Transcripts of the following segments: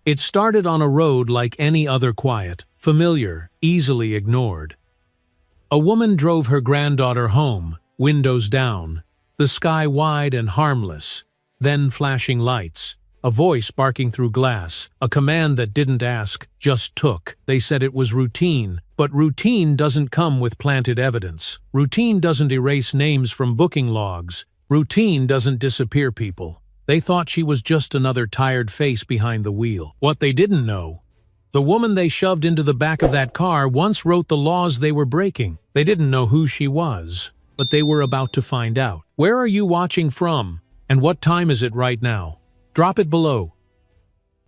It started on a road like any other, quiet, familiar, easily ignored. A woman drove her granddaughter home, windows down, the sky wide and harmless, then flashing lights, a voice barking through glass, a command that didn't ask, just took. They said it was routine, but routine doesn't come with planted evidence. Routine doesn't erase names from booking logs. Routine doesn't disappear people. They thought she was just another tired face behind the wheel. What they didn't know, the woman they shoved into the back of that car once wrote the laws they were breaking. They didn't know who she was, but they were about to find out. Where are you watching from? And what time is it right now? Drop it below.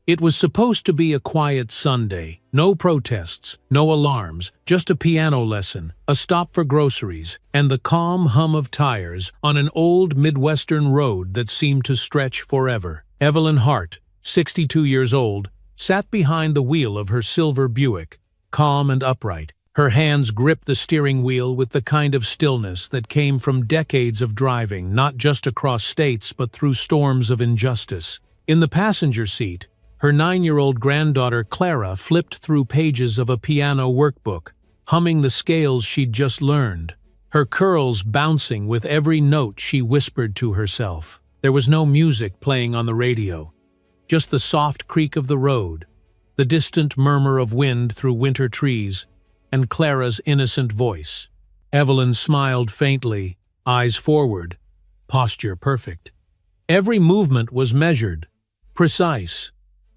It was supposed to be a quiet Sunday. No protests, no alarms, just a piano lesson, a stop for groceries, and the calm hum of tires on an old Midwestern road that seemed to stretch forever. Evelyn Hart, 62 years old, sat behind the wheel of her silver Buick, calm and upright. Her hands gripped the steering wheel with the kind of stillness that came from decades of driving, not just across states but through storms of injustice. In the passenger seat, her 9-year-old granddaughter Clara flipped through pages of a piano workbook, humming the scales she'd just learned, her curls bouncing with every note she whispered to herself. There was no music playing on the radio, just the soft creak of the road, the distant murmur of wind through winter trees, and Clara's innocent voice. Evelyn smiled faintly, eyes forward, posture perfect. Every movement was measured, precise.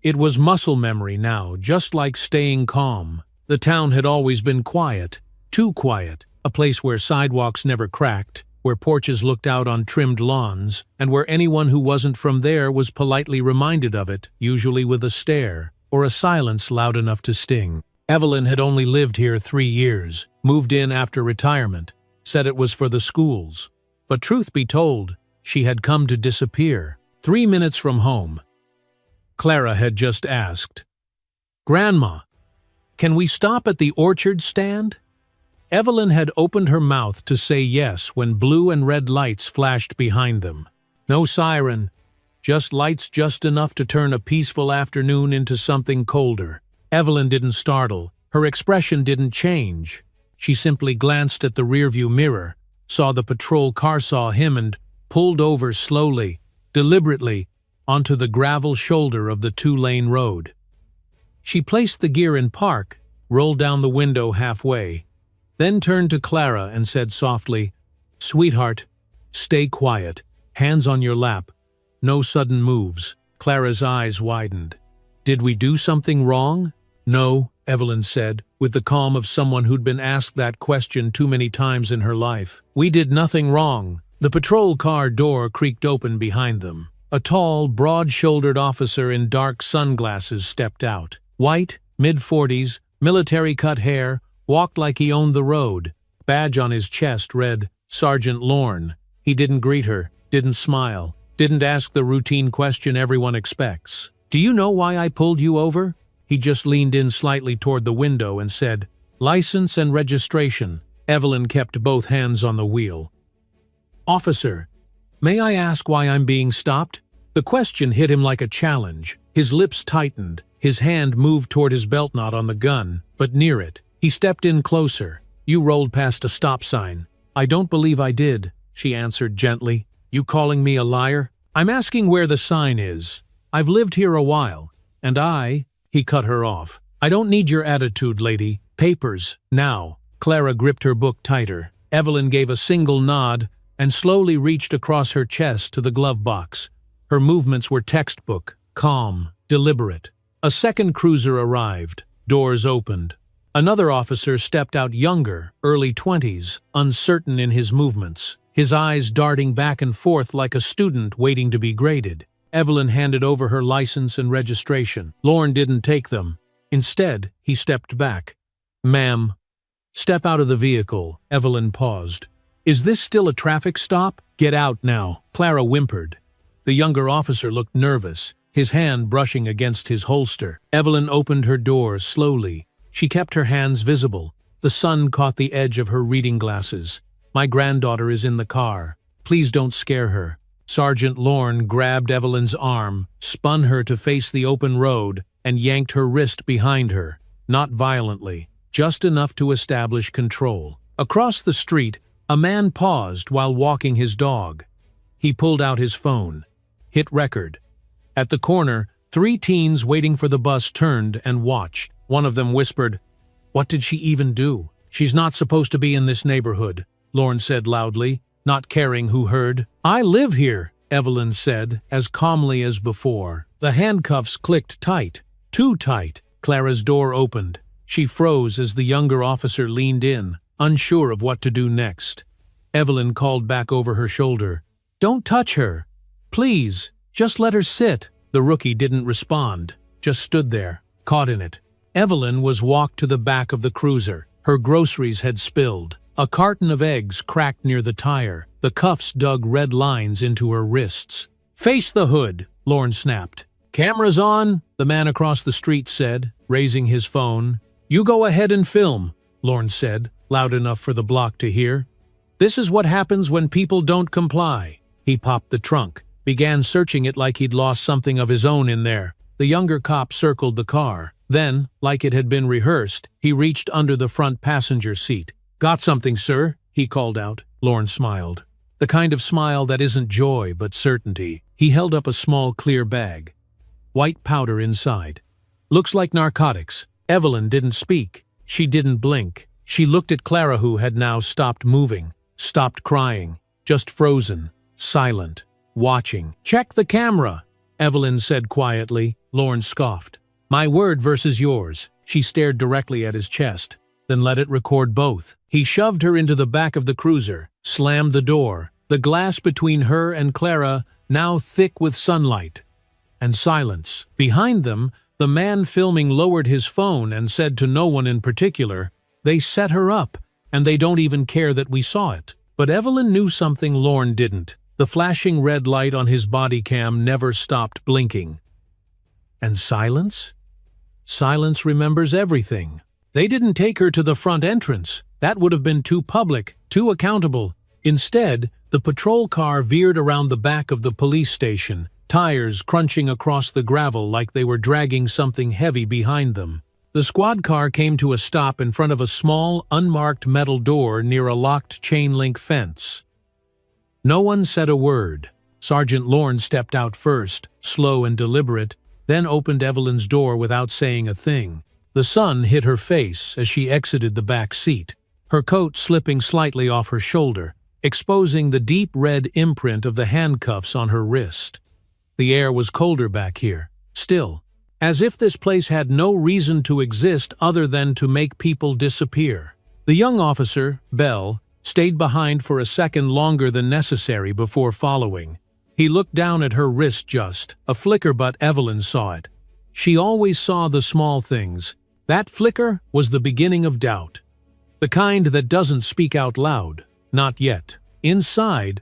It was muscle memory now, just like staying calm. The town had always been quiet, too quiet, a place where sidewalks never cracked, where porches looked out on trimmed lawns, and where anyone who wasn't from there was politely reminded of it, usually with a stare, or a silence loud enough to sting. Evelyn had only lived here 3 years, moved in after retirement, said it was for the schools. But truth be told, she had come to disappear. 3 minutes from home, Clara had just asked, "Grandma, can we stop at the orchard stand?" Evelyn had opened her mouth to say yes when blue and red lights flashed behind them. No siren, just lights just enough to turn a peaceful afternoon into something colder. Evelyn didn't startle. Her expression didn't change. She simply glanced at the rearview mirror, saw the patrol car saw him and pulled over slowly, deliberately, onto the gravel shoulder of the 2-lane road. She placed the gear in park, rolled down the window halfway, then turned to Clara and said softly, "Sweetheart, stay quiet, hands on your lap, no sudden moves." Clara's eyes widened. "Did we do something wrong?" "No," Evelyn said, with the calm of someone who'd been asked that question too many times in her life. "We did nothing wrong." The patrol car door creaked open behind them. A tall, broad-shouldered officer in dark sunglasses stepped out. White, mid-40s, military-cut hair, walked like he owned the road. Badge on his chest read, "Sergeant Lorne." He didn't greet her, didn't smile, didn't ask the routine question everyone expects. "Do you know why I pulled you over?" He just leaned in slightly toward the window and said, "License and registration." Evelyn kept both hands on the wheel. "Officer, may I ask why I'm being stopped?" The question hit him like a challenge. His lips tightened. His hand moved toward his belt knot on the gun, but near it. He stepped in closer. "You rolled past a stop sign." "I don't believe I did," she answered gently. "You calling me a liar?" "I'm asking where the sign is. I've lived here a while, and He cut her off. "I don't need your attitude, lady. Papers, now." Clara gripped her book tighter. Evelyn gave a single nod and slowly reached across her chest to the glove box. Her movements were textbook, calm, deliberate. A second cruiser arrived. Doors opened. Another officer stepped out, younger, early 20s, uncertain in his movements, his eyes darting back and forth like a student waiting to be graded. Evelyn handed over her license and registration. Lorne didn't take them. Instead, he stepped back. "Ma'am." "Step out of the vehicle." Evelyn paused. "Is this still a traffic stop?" "Get out now." Clara whimpered. The younger officer looked nervous, his hand brushing against his holster. Evelyn opened her door slowly. She kept her hands visible. The sun caught the edge of her reading glasses. "My granddaughter is in the car. Please don't scare her." Sergeant Lorne grabbed Evelyn's arm, spun her to face the open road, and yanked her wrist behind her, not violently, just enough to establish control. Across the street, a man paused while walking his dog. He pulled out his phone. Hit record. At the corner, 3 teens waiting for the bus turned and watched. One of them whispered, "What did she even do? She's not supposed to be in this neighborhood," Lorne said loudly, not caring who heard. "I live here," Evelyn said, as calmly as before. The handcuffs clicked tight, too tight. Clara's door opened. She froze as the younger officer leaned in, unsure of what to do next. Evelyn called back over her shoulder, "Don't touch her. Please, just let her sit." The rookie didn't respond, just stood there, caught in it. Evelyn was walked to the back of the cruiser. Her groceries had spilled. A carton of eggs cracked near the tire. The cuffs dug red lines into her wrists. "Face the hood," Lorne snapped. "Cameras on," the man across the street said, raising his phone. "You go ahead and film," Lorne said, loud enough for the block to hear. "This is what happens when people don't comply." He popped the trunk, began searching it like he'd lost something of his own in there. The younger cop circled the car. Then, like it had been rehearsed, he reached under the front passenger seat. "Got something, sir?" he called out. Lorne smiled. The kind of smile that isn't joy but certainty. He held up a small clear bag. White powder inside. "Looks like narcotics." Evelyn didn't speak. She didn't blink. She looked at Clara, who had now stopped moving, stopped crying, just frozen, silent, watching. "Check the camera," Evelyn said quietly. Lorne scoffed. "My word versus yours." She stared directly at his chest, then let it record both. He shoved her into the back of the cruiser, slammed the door, the glass between her and Clara now thick with sunlight. And silence. Behind them, the man filming lowered his phone and said to no one in particular, "They set her up, and they don't even care that we saw it." But Evelyn knew something Lorne didn't. The flashing red light on his body cam never stopped blinking. And silence? Silence remembers everything. They didn't take her to the front entrance. That would have been too public, too accountable. Instead, the patrol car veered around the back of the police station, tires crunching across the gravel like they were dragging something heavy behind them. The squad car came to a stop in front of a small, unmarked metal door near a locked chain-link fence. No one said a word. Sergeant Lorne stepped out first, slow and deliberate, then opened Evelyn's door without saying a thing. The sun hit her face as she exited the back seat, her coat slipping slightly off her shoulder, exposing the deep red imprint of the handcuffs on her wrist. The air was colder back here, still, as if this place had no reason to exist other than to make people disappear. The young officer, Bell, stayed behind for a second longer than necessary before following. He looked down at her wrist just, a flicker, but Evelyn saw it. She always saw the small things. That flicker was the beginning of doubt. The kind that doesn't speak out loud. Not yet. Inside,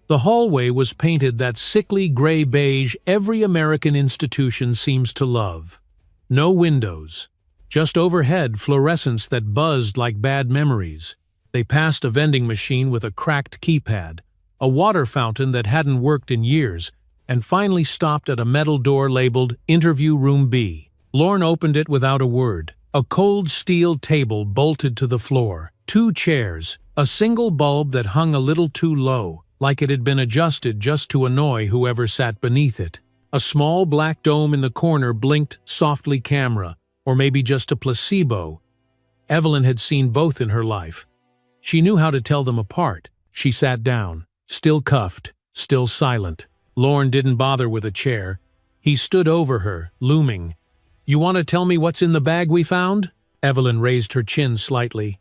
the hallway was painted that sickly gray beige every American institution seems to love. No windows. Just overhead fluorescence that buzzed like bad memories. They passed a vending machine with a cracked keypad, a water fountain that hadn't worked in years, and finally stopped at a metal door labeled Interview Room B. Lorne opened it without a word. A cold steel table bolted to the floor, 2 chairs, a single bulb that hung a little too low, like it had been adjusted just to annoy whoever sat beneath it. A small black dome in the corner blinked softly. Camera, or maybe just a placebo. Evelyn had seen both in her life. She knew how to tell them apart. She sat down, still cuffed, still silent. Lorne didn't bother with a chair. He stood over her, looming. "You want to tell me what's in the bag we found?" Evelyn raised her chin slightly.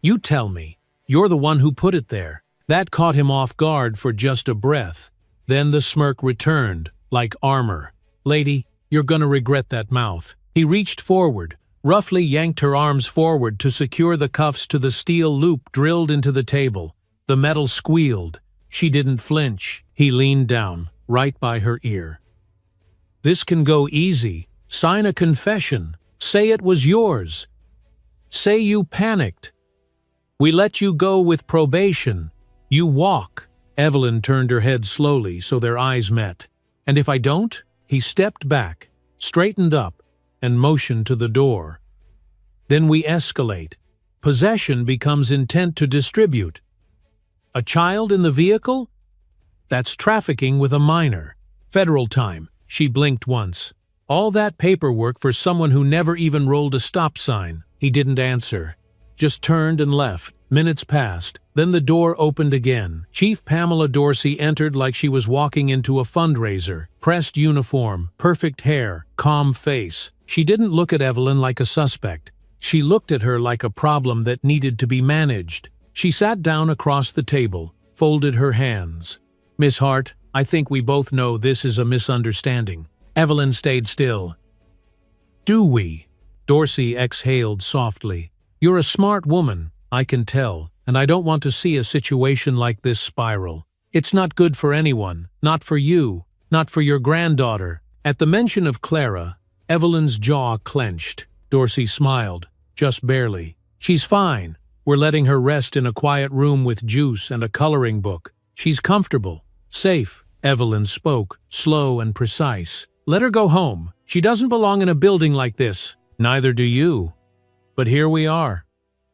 "You tell me. You're the one who put it there." That caught him off guard for just a breath. Then the smirk returned, like armor. "Lady, you're gonna regret that mouth." He reached forward, roughly yanked her arms forward to secure the cuffs to the steel loop drilled into the table. The metal squealed. She didn't flinch. He leaned down, right by her ear. "This can go easy. Sign a confession. Say it was yours. Say you panicked. We let you go with probation. You walk." Evelyn turned her head slowly so their eyes met. "And if I don't?" He stepped back, straightened up, and motioned to the door. Then we escalate. Possession becomes intent to distribute. A child in the vehicle? That's trafficking with a minor. Federal time. She blinked once. All that paperwork for someone who never even rolled a stop sign. He didn't answer. Just turned and left. Minutes passed. Then the door opened again. Chief Pamela Dorsey entered like she was walking into a fundraiser. Pressed uniform, perfect hair, calm face. She didn't look at Evelyn like a suspect. She looked at her like a problem that needed to be managed. She sat down across the table, folded her hands. "Miss Hart, I think we both know this is a misunderstanding." Evelyn stayed still. "Do we?" Dorsey exhaled softly. "You're a smart woman, I can tell, and I don't want to see a situation like this spiral. It's not good for anyone, not for you, not for your granddaughter." At the mention of Clara, Evelyn's jaw clenched. Dorsey smiled, just barely. "She's fine. We're letting her rest in a quiet room with juice and a coloring book. She's comfortable, safe." Evelyn spoke, slow and precise. "Let her go home. She doesn't belong in a building like this." "Neither do you." "But here we are."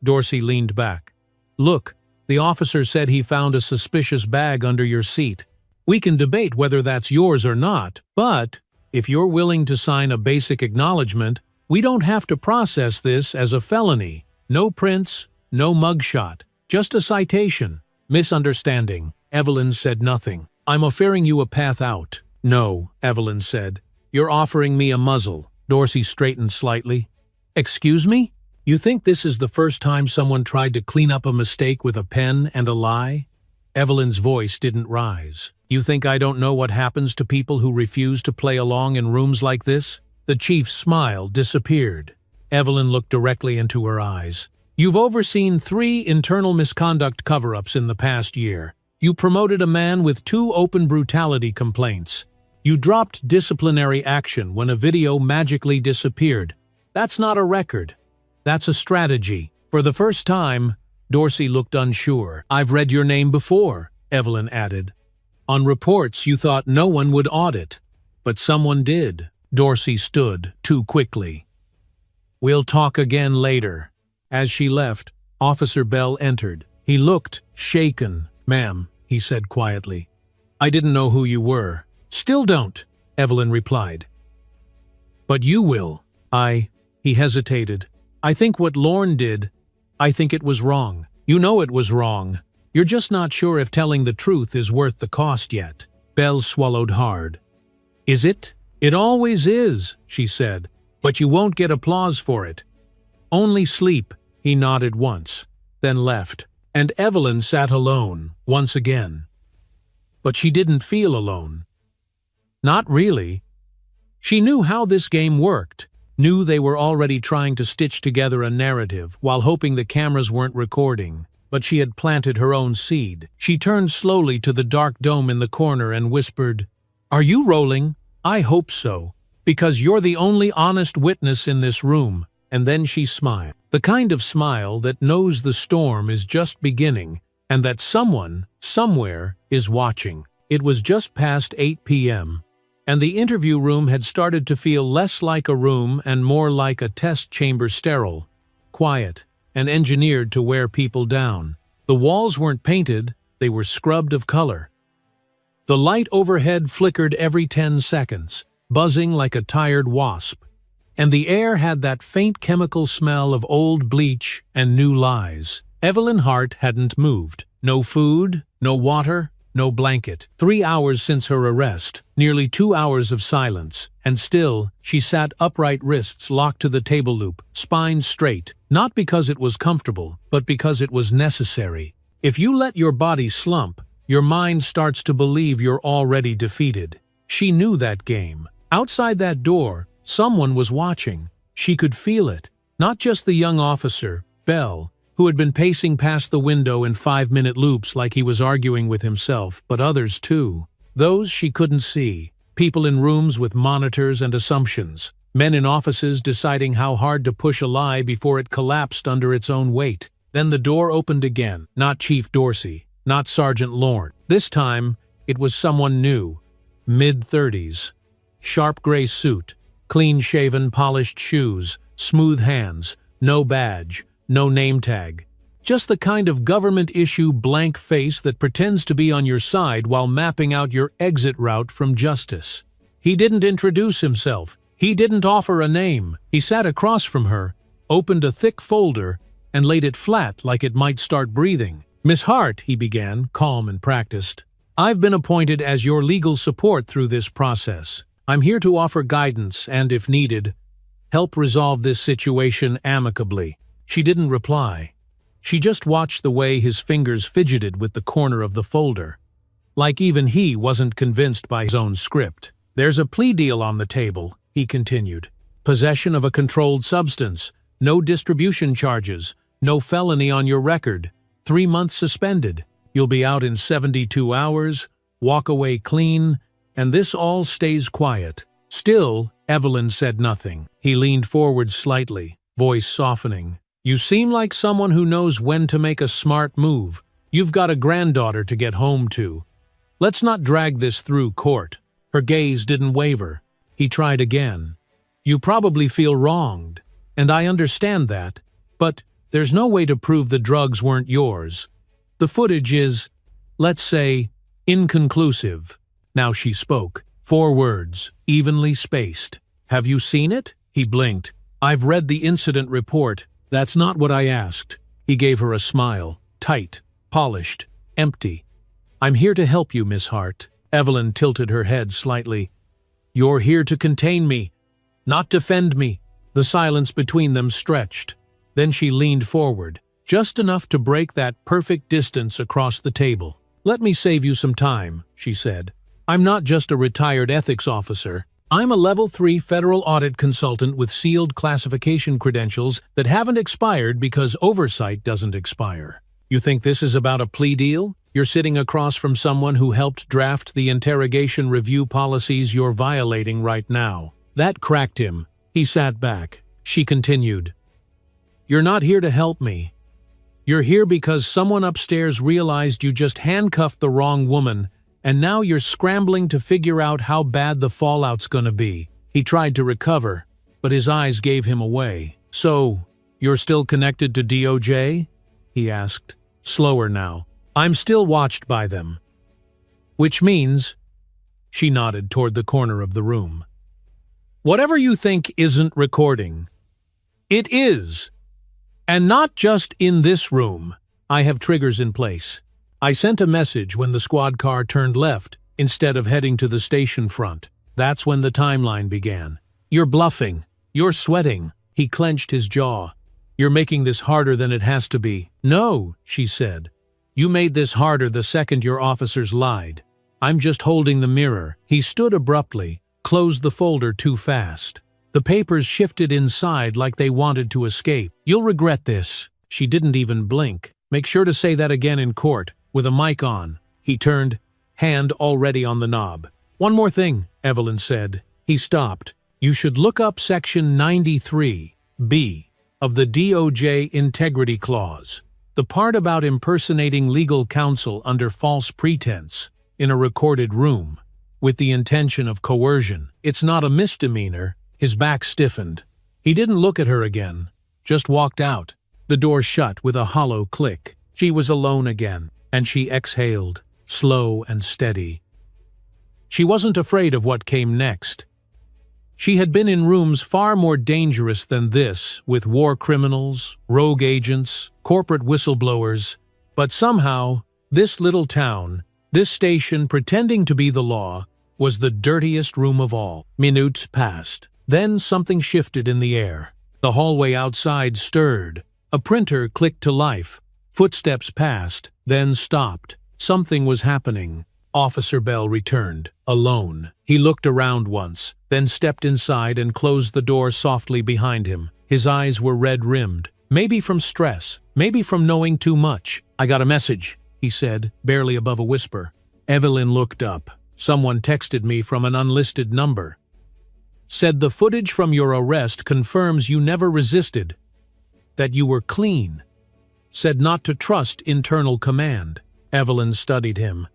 Dorsey leaned back. "Look, the officer said he found a suspicious bag under your seat. We can debate whether that's yours or not, but if you're willing to sign a basic acknowledgement, we don't have to process this as a felony. No prints, no mugshot, just a citation." "Misunderstanding." Evelyn said nothing. "I'm offering you a path out." "No," Evelyn said. "You're offering me a muzzle." Dorsey straightened slightly. "Excuse me? You think this is the first time someone tried to clean up a mistake with a pen and a lie?" Evelyn's voice didn't rise. "You think I don't know what happens to people who refuse to play along in rooms like this?" The chief's smile disappeared. Evelyn looked directly into her eyes. "You've overseen 3 internal misconduct cover-ups in the past year. You promoted a man with 2 open brutality complaints. You dropped disciplinary action when a video magically disappeared. That's not a record. That's a strategy." For the first time, Dorsey looked unsure. "I've read your name before," Evelyn added. "On reports you thought no one would audit. But someone did." Dorsey stood too quickly. "We'll talk again later." As she left, Officer Bell entered. He looked shaken. "Ma'am," he said quietly, "I didn't know who you were." "Still don't," Evelyn replied. "But you will." He hesitated. "I think what Lorne did, I think it was wrong." "You know it was wrong. You're just not sure if telling the truth is worth the cost yet." Bell swallowed hard. "Is it?" "It always is," she said, "but you won't get applause for it." "Only sleep." He nodded once, then left, and Evelyn sat alone, once again. But she didn't feel alone. Not really. She knew how this game worked, knew they were already trying to stitch together a narrative while hoping the cameras weren't recording, but she had planted her own seed. She turned slowly to the dark dome in the corner and whispered, "Are you rolling? I hope so, because you're the only honest witness in this room." And then she smiled. The kind of smile that knows the storm is just beginning and that someone, somewhere, is watching. It was just past 8 p.m., and the interview room had started to feel less like a room and more like a test chamber, sterile, quiet, and engineered to wear people down. The walls weren't painted, they were scrubbed of color. The light overhead flickered every 10 seconds, buzzing like a tired wasp, and the air had that faint chemical smell of old bleach and new lies. Evelyn Hart hadn't moved. No food, no water, no blanket. 3 hours since her arrest, nearly 2 hours of silence, and still she sat upright, wrists locked to the table loop, spine straight, not because it was comfortable, but because it was necessary. If you let your body slump, your mind starts to believe you're already defeated. She knew that game. Outside that door, someone was watching. She could feel it. Not just the young officer, Bell, who had been pacing past the window in 5-minute loops like he was arguing with himself, but others too. Those she couldn't see. People in rooms with monitors and assumptions. Men in offices deciding how hard to push a lie before it collapsed under its own weight. Then the door opened again. Not Chief Dorsey. Not Sergeant Lorne. This time, it was someone new. Mid-30s. Sharp gray suit. Clean-shaven, polished shoes, smooth hands, no badge, no name tag. Just the kind of government-issue blank face that pretends to be on your side while mapping out your exit route from justice. He didn't introduce himself. He didn't offer a name. He sat across from her, opened a thick folder, and laid it flat like it might start breathing. "Miss Hart," he began, calm and practiced, "I've been appointed as your legal support through this process. I'm here to offer guidance and, if needed, help resolve this situation amicably." She didn't reply. She just watched the way his fingers fidgeted with the corner of the folder. Like even he wasn't convinced by his own script. "There's a plea deal on the table," he continued. "Possession of a controlled substance, no distribution charges, no felony on your record, 3 months suspended. You'll be out in 72 hours, walk away clean, and this all stays quiet." Still, Evelyn said nothing. He leaned forward slightly, voice softening. "You seem like someone who knows when to make a smart move. You've got a granddaughter to get home to. Let's not drag this through court." Her gaze didn't waver. He tried again. "You probably feel wronged, and I understand that, but there's no way to prove the drugs weren't yours. The footage is, let's say, inconclusive." Now she spoke. 4 words, evenly spaced. "Have you seen it?" He blinked. "I've read the incident report. That's not what I asked." He gave her a smile, tight, polished, empty. "I'm here to help you, Miss Hart." Evelyn tilted her head slightly. "You're here to contain me, not defend me." The silence between them stretched. Then she leaned forward, just enough to break that perfect distance across the table. "Let me save you some time," she said. "I'm not just a retired ethics officer. I'm a Level 3 federal audit consultant with sealed classification credentials that haven't expired because oversight doesn't expire. You think this is about a plea deal? You're sitting across from someone who helped draft the interrogation review policies you're violating right now." That cracked him. He sat back. She continued. "You're not here to help me. You're here because someone upstairs realized you just handcuffed the wrong woman, and now you're scrambling to figure out how bad the fallout's gonna be." He tried to recover, but his eyes gave him away. "So, you're still connected to DOJ?" he asked, slower now. "I'm still watched by them." "Which means—" She nodded toward the corner of the room. "Whatever you think isn't recording, it is. And not just in this room. I have triggers in place. I sent a message when the squad car turned left instead of heading to the station front. That's when the timeline began." "You're bluffing. You're sweating." He clenched his jaw. "You're making this harder than it has to be." "No," she said. "You made this harder the second your officers lied. I'm just holding the mirror." He stood abruptly, closed the folder too fast. The papers shifted inside like they wanted to escape. "You'll regret this." She didn't even blink. "Make sure to say that again in court, with a mic on." He turned, hand already on the knob. "One more thing," Evelyn said. He stopped. "You should look up Section 93(b) of the DOJ Integrity Clause, the part about impersonating legal counsel under false pretense in a recorded room, with the intention of coercion. It's not a misdemeanor." His back stiffened. He didn't look at her again, just walked out. The door shut with a hollow click. She was alone again, and she exhaled, slow and steady. She wasn't afraid of what came next. She had been in rooms far more dangerous than this, with war criminals, rogue agents, corporate whistleblowers, but somehow, this little town, this station pretending to be the law, was the dirtiest room of all. Minutes passed. Then something shifted in the air. The hallway outside stirred. A printer clicked to life. Footsteps passed, then stopped. Something was happening. Officer Bell returned, alone. He looked around once, then stepped inside and closed the door softly behind him. His eyes were red-rimmed, maybe from stress, maybe from knowing too much. "I got a message," he said, barely above a whisper. Evelyn looked up. "Someone texted me from an unlisted number. Said the footage from your arrest confirms you never resisted, that you were clean. Said not to trust internal command." Evelyn studied him.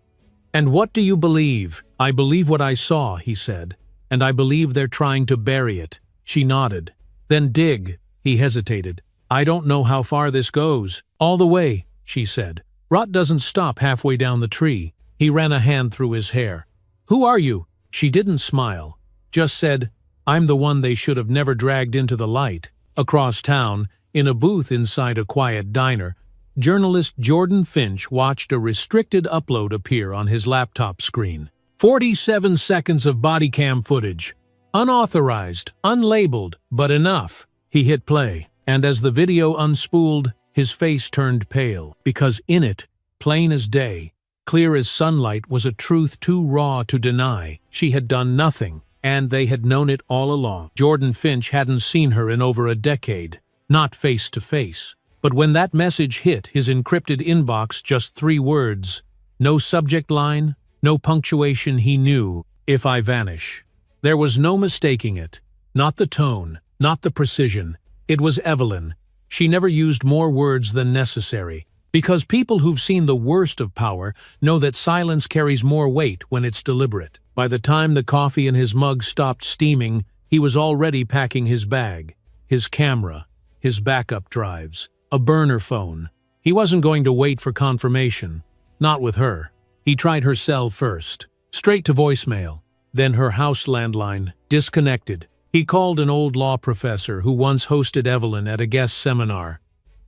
"And what do you believe?" "I believe what I saw," he said, and I believe they're trying to bury it." She nodded. "Then dig." He hesitated. "I don't know how far this goes." "All the way," she said. "Rot doesn't stop halfway down the tree." He ran a hand through his hair. "Who are you?" She didn't smile, just said, "I'm the one they should have never dragged into the light." Across town, in a booth inside a quiet diner, journalist Jordan Finch watched a restricted upload appear on his laptop screen. 47 seconds of body cam footage. Unauthorized, unlabeled, but enough. He hit play, and as the video unspooled, his face turned pale, because in it, plain as day, clear as sunlight, was a truth too raw to deny. She had done nothing, and they had known it all along. Jordan Finch hadn't seen her in over a decade, not face to face. But when that message hit his encrypted inbox, just 3 words, no subject line, no punctuation, he knew, "If I vanish." There was no mistaking it. Not the tone, not the precision. It was Evelyn. She never used more words than necessary, because people who've seen the worst of power know that silence carries more weight when it's deliberate. By the time the coffee in his mug stopped steaming, he was already packing his bag, his camera, his backup drives, a burner phone. He wasn't going to wait for confirmation. Not with her. He tried her cell first. Straight to voicemail. Then her house landline, disconnected. He called an old law professor who once hosted Evelyn at a guest seminar.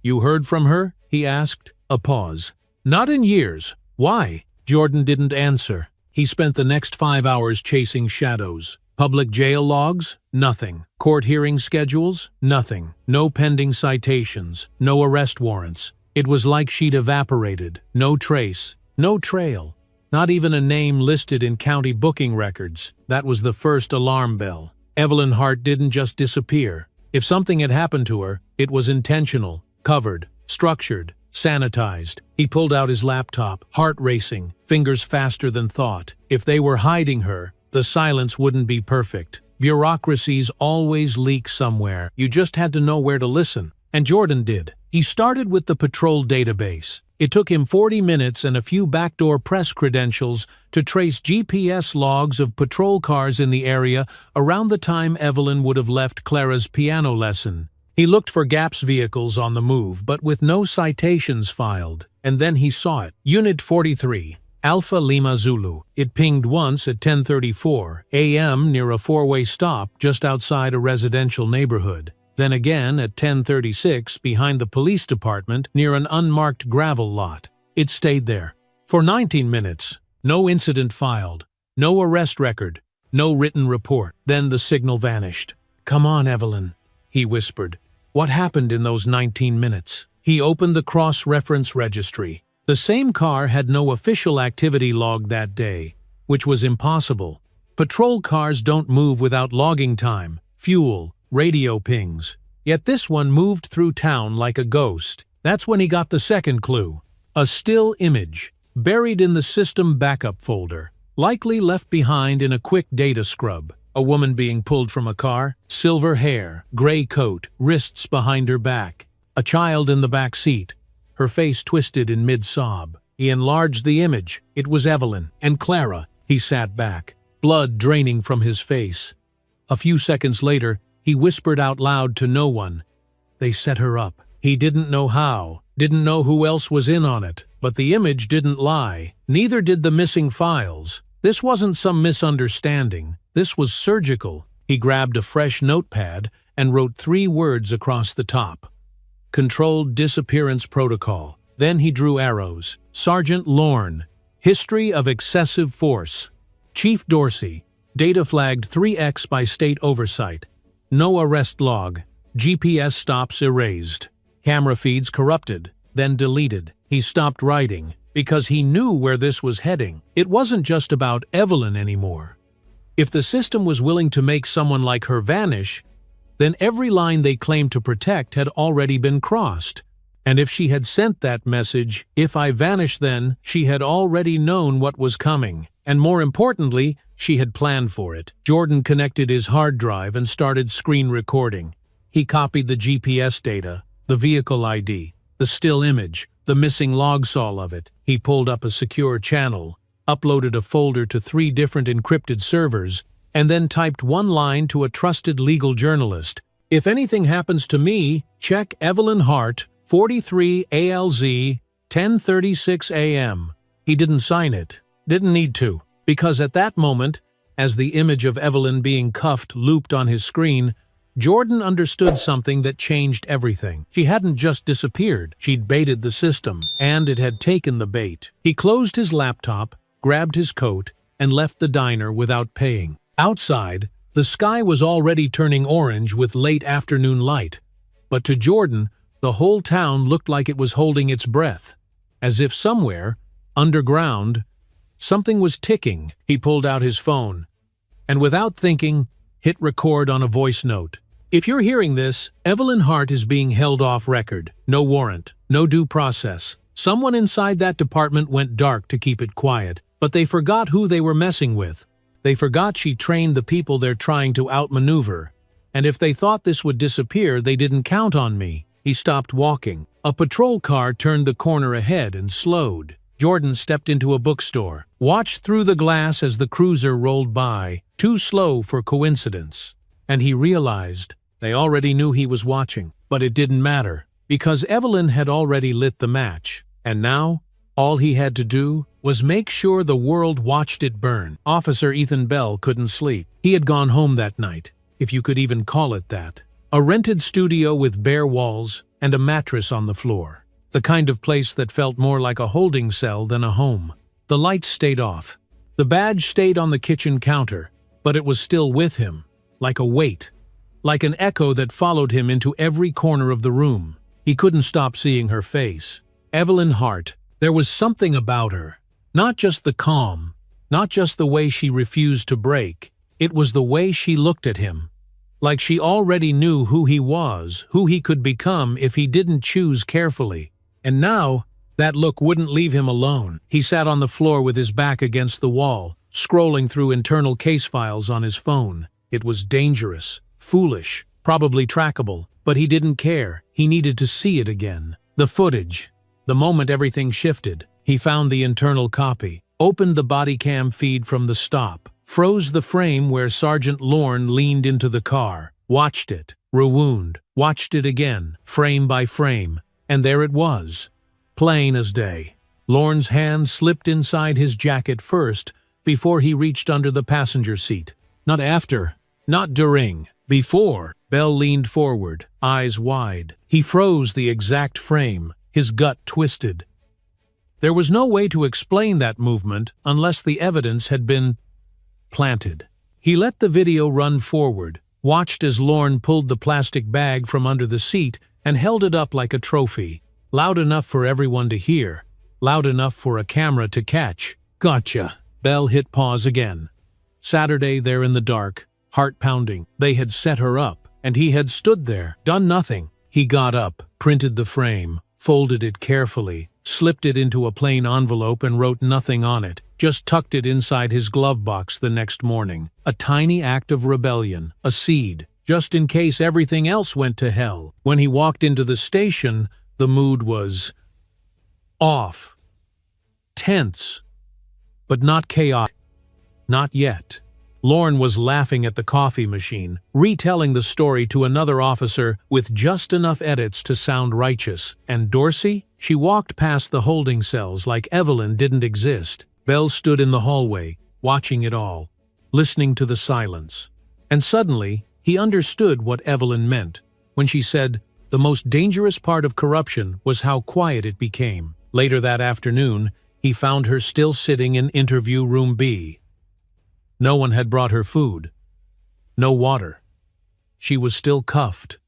"You heard from her?" he asked. A pause. "Not in years. Why?" Jordan didn't answer. He spent the next 5 hours chasing shadows. Public jail logs? Nothing. Court hearing schedules? Nothing. No pending citations. No arrest warrants. It was like she'd evaporated. No trace. No trail. Not even a name listed in county booking records. That was the first alarm bell. Evelyn Hart didn't just disappear. If something had happened to her, it was intentional, covered, structured, sanitized. He pulled out his laptop, heart racing, fingers faster than thought. If they were hiding her, the silence wouldn't be perfect. Bureaucracies always leak somewhere. You just had to know where to listen. And Jordan did. He started with the patrol database. It took him 40 minutes and a few backdoor press credentials to trace GPS logs of patrol cars in the area around the time Evelyn would have left Clara's piano lesson. He looked for GAPS vehicles on the move, but with no citations filed. And then he saw it. Unit 43, Alpha Lima Zulu. It pinged once at 10:34 a.m. near a 4-way stop just outside a residential neighborhood. Then again at 10:36 behind the police department near an unmarked gravel lot. It stayed there for 19 minutes. No incident filed, no arrest record, no written report. Then the signal vanished. "Come on, Evelyn," he whispered. "What happened in those 19 minutes?" He opened the cross-reference registry. The same car had no official activity log that day, which was impossible. Patrol cars don't move without logging time, fuel, radio pings. Yet this one moved through town like a ghost. That's when he got the second clue. A still image, buried in the system backup folder, likely left behind in a quick data scrub. A woman being pulled from a car, silver hair, gray coat, wrists behind her back. A child in the back seat, her face twisted in mid-sob. He enlarged the image. It was Evelyn and Clara. He sat back, blood draining from his face. A few seconds later, he whispered out loud to no one, "They set her up." He didn't know how, didn't know who else was in on it, but the image didn't lie. Neither did the missing files. This wasn't some misunderstanding. This was surgical. He grabbed a fresh notepad and wrote 3 words across the top. Controlled Disappearance Protocol. Then he drew arrows. Sergeant Lorne. History of Excessive Force. Chief Dorsey. Data flagged 3X by state oversight. No arrest log. GPS stops erased. Camera feeds corrupted, then deleted. He stopped writing, because he knew where this was heading. It wasn't just about Evelyn anymore. If the system was willing to make someone like her vanish, then every line they claimed to protect had already been crossed. And if she had sent that message, "If I vanish then," she had already known what was coming. And more importantly, she had planned for it. Jordan connected his hard drive and started screen recording. He copied the GPS data, the vehicle ID, the still image, the missing log saw of it. He pulled up a secure channel, uploaded a folder to 3 different encrypted servers, and then typed one line to a trusted legal journalist. "If anything happens to me, check Evelyn Hart, 43 ALZ, 10:36 a.m. He didn't sign it. Didn't need to, because at that moment, as the image of Evelyn being cuffed looped on his screen, Jordan understood something that changed everything. She hadn't just disappeared, she'd baited the system, and it had taken the bait. He closed his laptop, grabbed his coat, and left the diner without paying. Outside, the sky was already turning orange with late afternoon light, but to Jordan, the whole town looked like it was holding its breath, as if somewhere, underground, something was ticking. He pulled out his phone, and without thinking, hit record on a voice note. "If you're hearing this, Evelyn Hart is being held off record. No warrant, no due process. Someone inside that department went dark to keep it quiet, but they forgot who they were messing with. They forgot she trained the people they're trying to outmaneuver. And if they thought this would disappear, they didn't count on me." He stopped walking. A patrol car turned the corner ahead and slowed. Jordan stepped into a bookstore, watched through the glass as the cruiser rolled by, too slow for coincidence. And he realized they already knew he was watching, but it didn't matter, because Evelyn had already lit the match. And now, all he had to do was make sure the world watched it burn. Officer Ethan Bell couldn't sleep. He had gone home that night, if you could even call it that. A rented studio with bare walls and a mattress on the floor. The kind of place that felt more like a holding cell than a home. The lights stayed off. The badge stayed on the kitchen counter, but it was still with him, like a weight, like an echo that followed him into every corner of the room. He couldn't stop seeing her face. Evelyn Hart. There was something about her. Not just the calm, not just the way she refused to break. It was the way she looked at him. Like she already knew who he was, who he could become if he didn't choose carefully. And now, that look wouldn't leave him alone. He sat on the floor with his back against the wall, scrolling through internal case files on his phone. It was dangerous, foolish, probably trackable, but he didn't care. He needed to see it again. The footage. The moment everything shifted, he found the internal copy, opened the body cam feed from the stop, froze the frame where Sergeant Lorne leaned into the car, watched it, rewound, watched it again, frame by frame, and there it was, plain as day. Lorne's hand slipped inside his jacket first, before he reached under the passenger seat. Not after, not during, before. Bell leaned forward, eyes wide. He froze the exact frame, his gut twisted. There was no way to explain that movement unless the evidence had been planted. He let the video run forward, watched as Lorne pulled the plastic bag from under the seat and held it up like a trophy, loud enough for everyone to hear, loud enough for a camera to catch. "Gotcha." Bell hit pause again. Saturday there in the dark, heart pounding. They had set her up, and he had stood there, done nothing. He got up, printed the frame, folded it carefully, slipped it into a plain envelope and wrote nothing on it, just tucked it inside his glove box the next morning. A tiny act of rebellion, a seed, just in case everything else went to hell. When he walked into the station, the mood was off, tense, but not chaotic. Not yet. Lorne was laughing at the coffee machine, retelling the story to another officer with just enough edits to sound righteous. And Dorsey? She walked past the holding cells like Evelyn didn't exist. Bell stood in the hallway, watching it all, listening to the silence. And suddenly, he understood what Evelyn meant when she said, the most dangerous part of corruption was how quiet it became. Later that afternoon, he found her still sitting in interview room B. No one had brought her food. No water. She was still cuffed,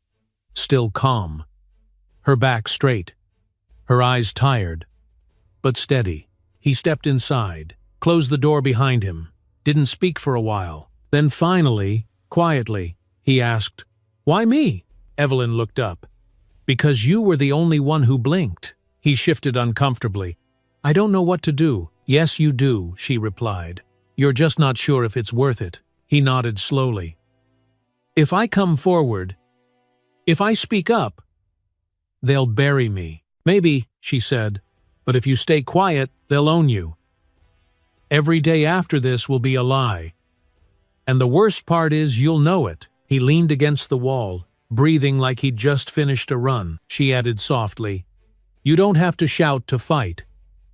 still calm. Her back straight, her eyes tired, but steady. He stepped inside, closed the door behind him, didn't speak for a while. Then finally, quietly, he asked, "Why me?" Evelyn looked up. "Because you were the only one who blinked." He shifted uncomfortably. "I don't know what to do." "Yes, you do," she replied. "You're just not sure if it's worth it." He nodded slowly. "If I come forward, if I speak up, they'll bury me." "Maybe," she said, "but if you stay quiet, they'll own you. Every day after this will be a lie." And the worst part is you'll know it. He leaned against the wall, breathing like he'd just finished a run. She added softly, "You don't have to shout to fight.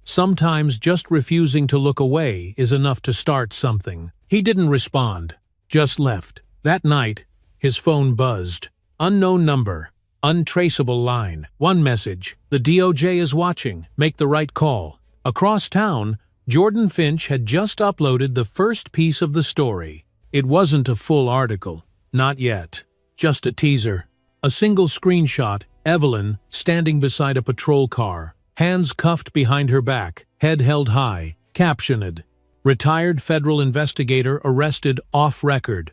Sometimes just refusing to look away is enough to start something." He didn't respond, just left. That night, his phone buzzed. Unknown number, untraceable line. One message, "The DOJ is watching, make the right call." Across town, Jordan Finch had just uploaded the first piece of the story. It wasn't a full article, not yet. Just a teaser. A single screenshot, Evelyn standing beside a patrol car, hands cuffed behind her back, head held high, captioned, "Retired federal investigator arrested off record.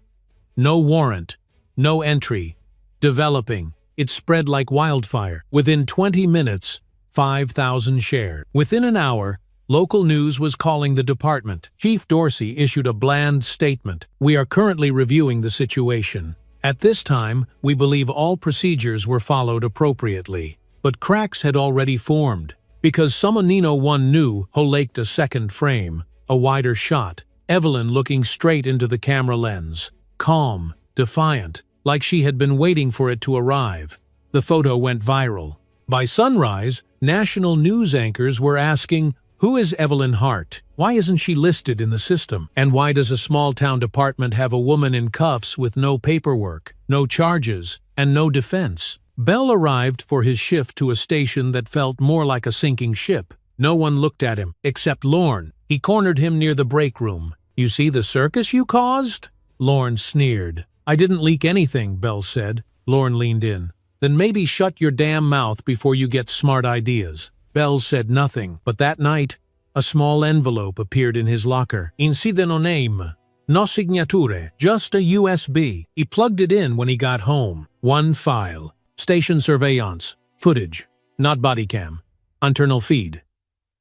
No warrant, no entry. Developing." It spread like wildfire. Within 20 minutes, 5,000 shared. Within an hour, local news was calling the department. Chief Dorsey issued a bland statement. "We are currently reviewing the situation. At this time, we believe all procedures were followed appropriately." But cracks had already formed. Because someone Nino 1 knew who a second frame, a wider shot, Evelyn looking straight into the camera lens. Calm, defiant, like she had been waiting for it to arrive. The photo went viral. By sunrise, national news anchors were asking, "Who is Evelyn Hart? Why isn't she listed in the system? And why does a small-town department have a woman in cuffs with no paperwork, no charges, and no defense?" Bell arrived for his shift to a station that felt more like a sinking ship. No one looked at him, except Lorne. He cornered him near the break room. "You see the circus you caused?" Lorne sneered. "I didn't leak anything," Bell said. Lorne leaned in. "Then maybe shut your damn mouth before you get smart ideas." Bell said nothing, but that night, a small envelope appeared in his locker. "Incide no name, no signature, just a USB." He plugged it in when he got home. One file. Station surveillance. Footage. Not body cam. Internal feed.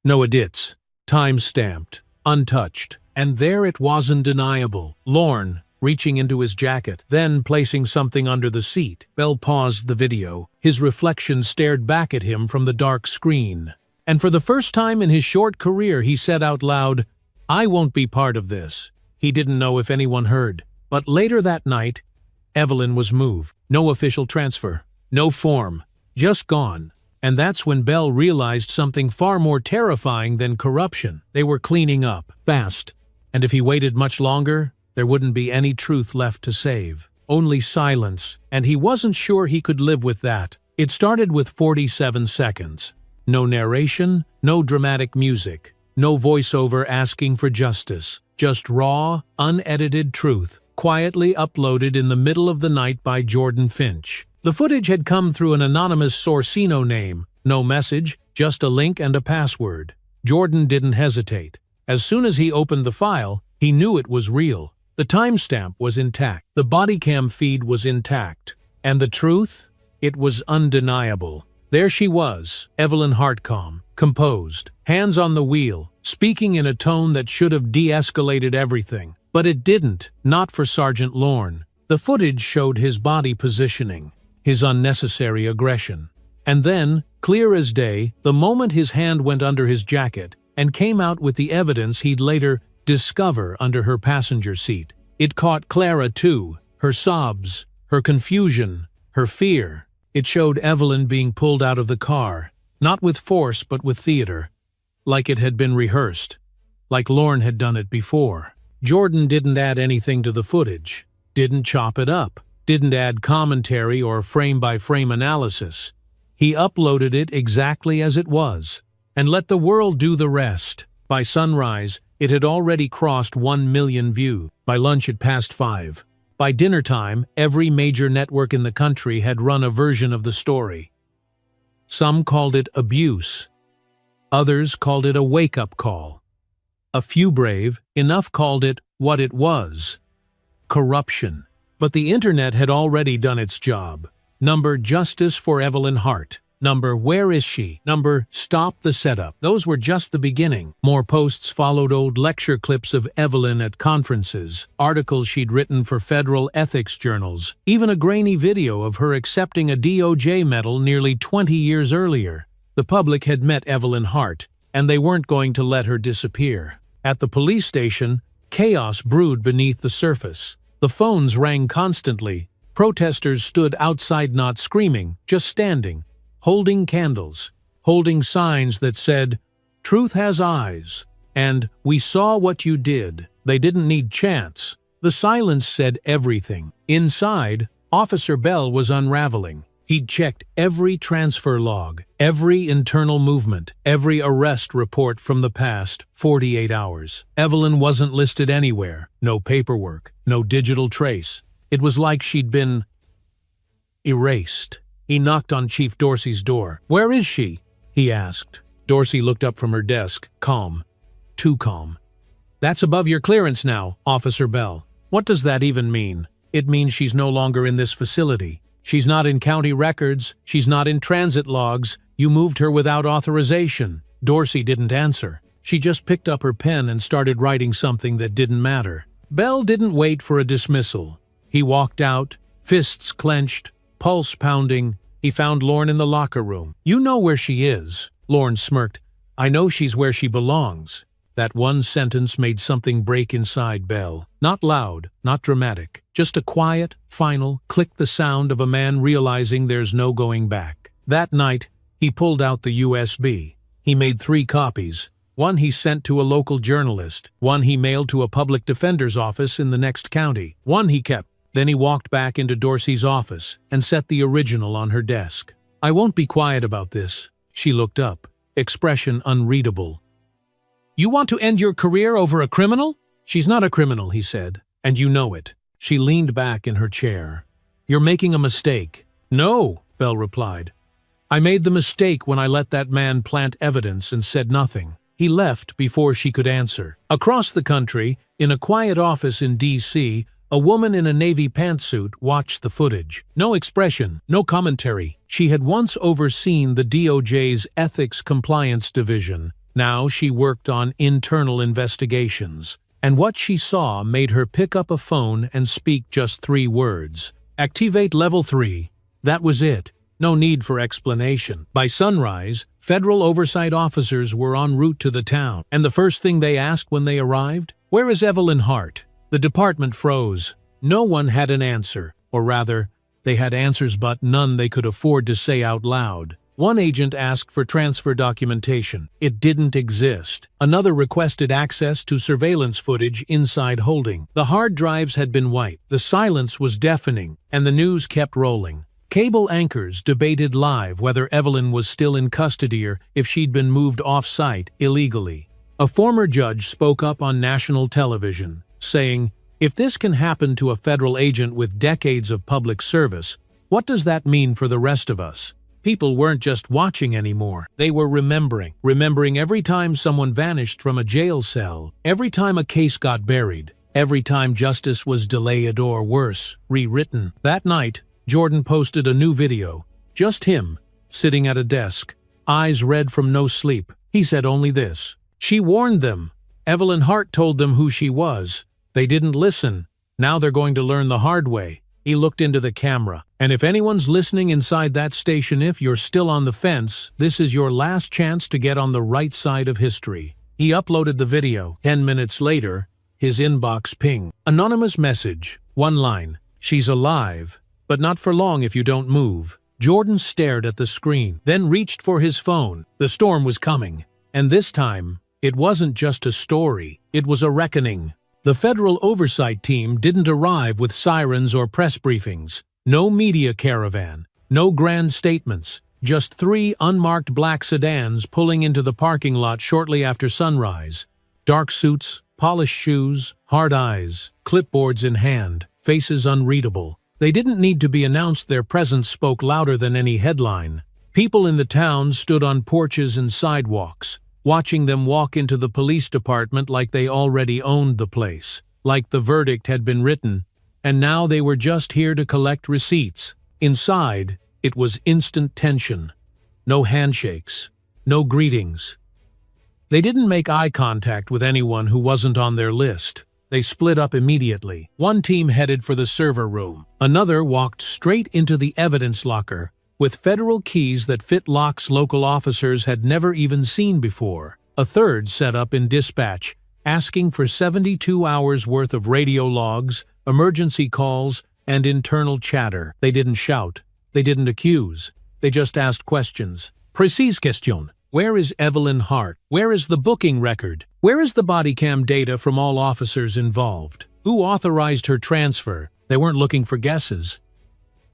No edits. Time-stamped. Untouched. And there it was, undeniable. Lorne, reaching into his jacket, then placing something under the seat. Bell paused the video. His reflection stared back at him from the dark screen. And for the first time in his short career, he said out loud, "I won't be part of this." He didn't know if anyone heard. But later that night, Evelyn was moved. No official transfer. No form. Just gone. And that's when Bell realized something far more terrifying than corruption. They were cleaning up. Fast. And if he waited much longer, there wouldn't be any truth left to save. Only silence. And he wasn't sure he could live with that. It started with 47 seconds. No narration, no dramatic music, no voiceover asking for justice. Just raw, unedited truth, quietly uploaded in the middle of the night by Jordan Finch. The footage had come through an anonymous Sourcino name. No message, just a link and a password. Jordan didn't hesitate. As soon as he opened the file, he knew it was real. The timestamp was intact. The bodycam feed was intact. And the truth? It was undeniable. There she was, Evelyn Hart, calm, composed, hands on the wheel, speaking in a tone that should have de-escalated everything. But it didn't, not for Sergeant Lorne. The footage showed his body positioning, his unnecessary aggression. And then, clear as day, the moment his hand went under his jacket and came out with the evidence he'd later discover under her passenger seat. It caught Clara too, her sobs, her confusion, her fear. It showed Evelyn being pulled out of the car, not with force but with theater, like it had been rehearsed, like Lorne had done it before. Jordan didn't add anything to the footage, didn't chop it up, didn't add commentary or frame-by-frame analysis. He uploaded it exactly as it was, and let the world do the rest. By sunrise, it had already crossed 1 million views. By lunch it passed 5. By dinner time, every major network in the country had run a version of the story. Some called it abuse. Others called it a wake-up call. A few brave enough called it what it was: corruption. But the internet had already done its job. Number justice for Evelyn Hart. Number where is she? Number stop the setup. Those were just the beginning. More posts followed, old lecture clips of Evelyn at conferences, articles she'd written for federal ethics journals, even a grainy video of her accepting a DOJ medal nearly 20 years earlier. The public had met Evelyn Hart, and they weren't going to let her disappear. At the police station, Chaos brewed beneath the surface. The phones rang constantly. Protesters stood outside not screaming, just standing, holding candles, holding signs that said, "Truth has eyes," and "We saw what you did." They didn't need chants. The silence said everything. Inside, Officer Bell was unraveling. He'd checked every transfer log, every internal movement, every arrest report from the past 48 hours. Evelyn wasn't listed anywhere. No paperwork, no digital trace. It was like she'd been erased. He knocked on Chief Dorsey's door. "Where is she?" he asked. Dorsey looked up from her desk, calm. Too calm. "That's above your clearance now, Officer Bell." "What does that even mean?" "It means she's no longer in this facility. She's not in county records. She's not in transit logs. You moved her without authorization." Dorsey didn't answer. She just picked up her pen and started writing something that didn't matter. Bell didn't wait for a dismissal. He walked out, fists clenched, pulse pounding. He found Lorne in the locker room. "You know where she is." Lorne smirked. "I know she's where she belongs." That one sentence made something break inside Bell. Not loud, not dramatic, just a quiet, final, click, the sound of a man realizing there's no going back. That night, he pulled out the USB. He made 3 copies. One he sent to a local journalist. One he mailed to a public defender's office in the next county. One he kept. Then he walked back into Dorsey's office and set the original on her desk. "I won't be quiet about this." She looked up, expression unreadable. "You want to end your career over a criminal?" "She's not a criminal," he said, "and you know it." She leaned back in her chair. "You're making a mistake." "No," Bell replied. "I made the mistake when I let that man plant evidence and said nothing." He left before she could answer. Across the country, in a quiet office in D.C., a woman in a navy pantsuit watched the footage. No expression, no commentary. She had once overseen the DOJ's Ethics Compliance Division. Now she worked on internal investigations, and what she saw made her pick up a phone and speak just 3 words. "Activate Level 3. That was it. No need for explanation. By sunrise, federal oversight officers were en route to the town, and the first thing they asked when they arrived, "Where is Evelyn Hart?" The department froze. No one had an answer, or rather, they had answers but none they could afford to say out loud. One agent asked for transfer documentation. It didn't exist. Another requested access to surveillance footage inside holding. The hard drives had been wiped. The silence was deafening, and the news kept rolling. Cable anchors debated live whether Evelyn was still in custody or if she'd been moved off-site illegally. A former judge spoke up on national television, saying, "If this can happen to a federal agent with decades of public service, what does that mean for the rest of us?" People weren't just watching anymore. They were remembering every time someone vanished from a jail cell, every time a case got buried, every time justice was delayed or worse, rewritten. That night, Jordan posted a new video. Just him, sitting at a desk, eyes red from no sleep. He said only this: "She warned them. Evelyn Hart told them who she was. They didn't listen. Now they're going to learn the hard way." He looked into the camera. "And if anyone's listening inside that station, if you're still on the fence, this is your last chance to get on the right side of history." He uploaded the video. 10 minutes later, his inbox pinged. Anonymous message. One line. "She's alive, but not for long if you don't move." Jordan stared at the screen, then reached for his phone. The storm was coming. And this time, it wasn't just a story. It was a reckoning. The federal oversight team didn't arrive with sirens or press briefings. No media caravan. No grand statements. Just 3 unmarked black sedans pulling into the parking lot shortly after sunrise. Dark suits, polished shoes, hard eyes, clipboards in hand, faces unreadable. They didn't need to be announced. Their presence spoke louder than any headline. People in the town stood on porches and sidewalks, watching them walk into the police department like they already owned the place, like the verdict had been written, and now they were just here to collect receipts. Inside, it was instant tension. No handshakes, no greetings. They didn't make eye contact with anyone who wasn't on their list. They split up immediately. One team headed for the server room. Another walked straight into the evidence locker, with federal keys that fit locks local officers had never even seen before. A third set up in dispatch, asking for 72 hours worth of radio logs, emergency calls, and internal chatter. They didn't shout. They didn't accuse. They just asked questions. Précise question. Where is Evelyn Hart? Where is the booking record? Where is the body cam data from all officers involved? Who authorized her transfer? They weren't looking for guesses.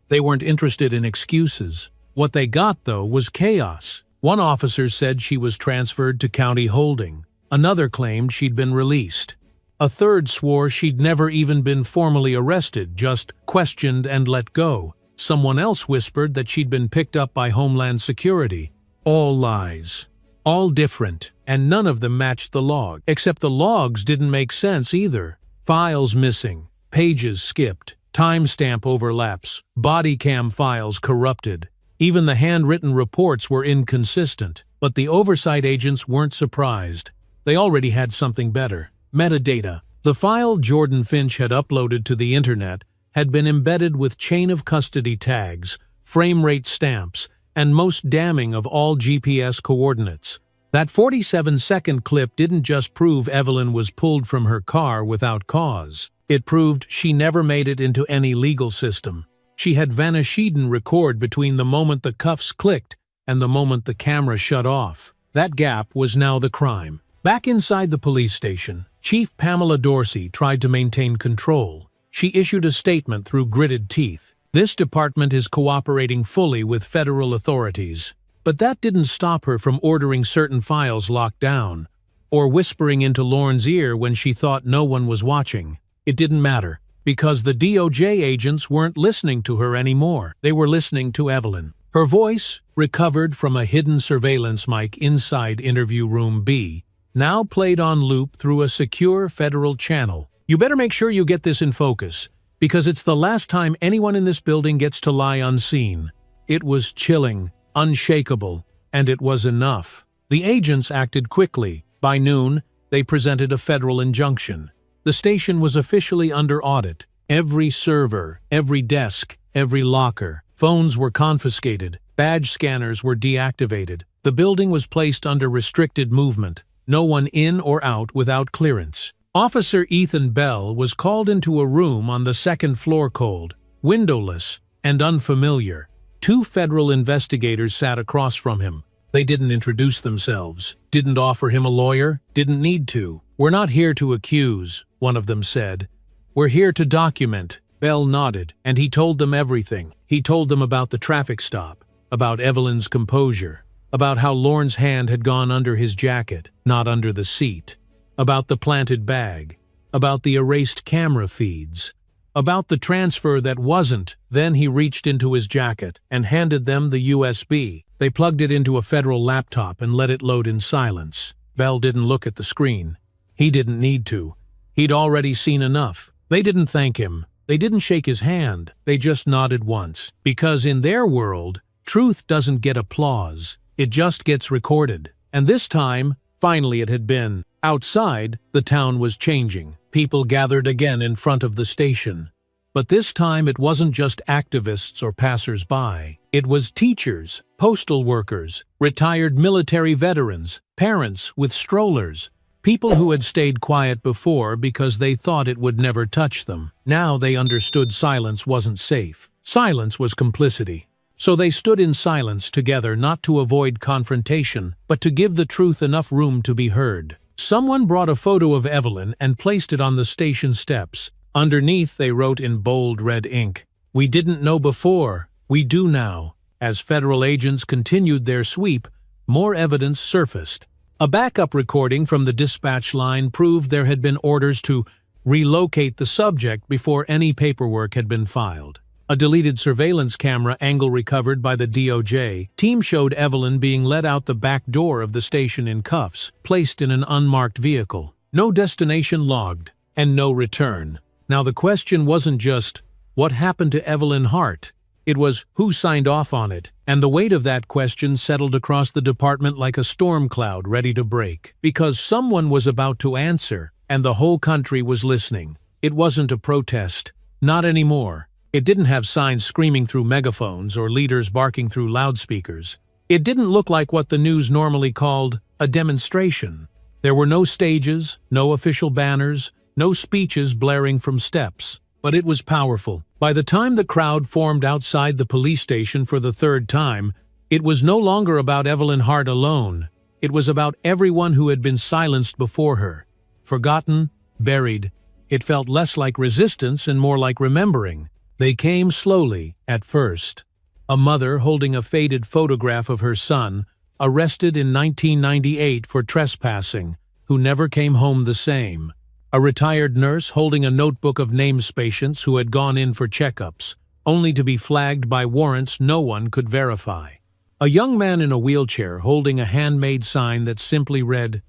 They weren't interested in excuses. What they got, though, was chaos. One officer said she was transferred to county holding. Another claimed she'd been released. A third swore she'd never even been formally arrested, just questioned and let go. Someone else whispered that she'd been picked up by Homeland Security. All lies. All different, and none of them matched the log. Except the logs didn't make sense either. Files missing, pages skipped, timestamp overlaps, body cam files corrupted. Even the handwritten reports were inconsistent. But the oversight agents weren't surprised. They already had something better. Metadata. The file Jordan Finch had uploaded to the internet had been embedded with chain of custody tags, frame rate stamps, and most damning of all GPS coordinates. That 47-second clip didn't just prove Evelyn was pulled from her car without cause. It proved she never made it into any legal system. She had Vanishes record between the moment the cuffs clicked and the moment the camera shut off. That gap was now the crime. Back inside the police station, Chief Pamela Dorsey tried to maintain control. She issued a statement through gritted teeth. This department is cooperating fully with federal authorities. But that didn't stop her from ordering certain files locked down, or whispering into Lauren's ear when she thought no one was watching. It didn't matter, because the DOJ agents weren't listening to her anymore. They were listening to Evelyn. Her voice, recovered from a hidden surveillance mic inside Interview Room B, now played on loop through a secure federal channel. You better make sure you get this in focus, because it's the last time anyone in this building gets to lie unseen. It was chilling, unshakable, and it was enough. The agents acted quickly. By noon, they presented a federal injunction. The station was officially under audit. Every server, every desk, every locker. Phones were confiscated. Badge scanners were deactivated. The building was placed under restricted movement. No one in or out without clearance. Officer Ethan Bell was called into a room on the second floor, cold, windowless, and unfamiliar. Two federal investigators sat across from him. They didn't introduce themselves, didn't offer him a lawyer, didn't need to. "We're not here to accuse," one of them said. "We're here to document." Bell nodded, and he told them everything. He told them about the traffic stop, about Evelyn's composure, about how Lauren's hand had gone under his jacket, not under the seat, about the planted bag, about the erased camera feeds, about the transfer that wasn't. Then he reached into his jacket and handed them the USB. They plugged it into a federal laptop and let it load in silence. Bell didn't look at the screen. He didn't need to. He'd already seen enough. They didn't thank him. They didn't shake his hand. They just nodded once. Because in their world, truth doesn't get applause. It just gets recorded. And this time, finally it had been. Outside, the town was changing. People gathered again in front of the station. But this time it wasn't just activists or passers-by. It was teachers, postal workers, retired military veterans, parents with strollers, people who had stayed quiet before because they thought it would never touch them. Now they understood silence wasn't safe. Silence was complicity. So they stood in silence together, not to avoid confrontation, but to give the truth enough room to be heard. Someone brought a photo of Evelyn and placed it on the station steps. Underneath they wrote in bold red ink, "We didn't know before, we do now." As federal agents continued their sweep, more evidence surfaced. A backup recording from the dispatch line proved there had been orders to relocate the subject before any paperwork had been filed. A deleted surveillance camera angle recovered by the DOJ team showed Evelyn being led out the back door of the station in cuffs, placed in an unmarked vehicle. No destination logged, and no return. Now the question wasn't just, what happened to Evelyn Hart? It was, who signed off on it? And the weight of that question settled across the department like a storm cloud ready to break. Because someone was about to answer, and the whole country was listening. It wasn't a protest. Not anymore. It didn't have signs screaming through megaphones or leaders barking through loudspeakers. It didn't look like what the news normally called a demonstration. There were no stages, no official banners, no speeches blaring from steps. But it was powerful. By the time the crowd formed outside the police station for the third time, it was no longer about Evelyn Hart alone. It was about everyone who had been silenced before her. Forgotten, buried. It felt less like resistance and more like remembering. They came slowly, at first. A mother holding a faded photograph of her son, arrested in 1998 for trespassing, who never came home the same. A retired nurse holding a notebook of names patients who had gone in for checkups, only to be flagged by warrants no one could verify. A young man in a wheelchair holding a handmade sign that simply read,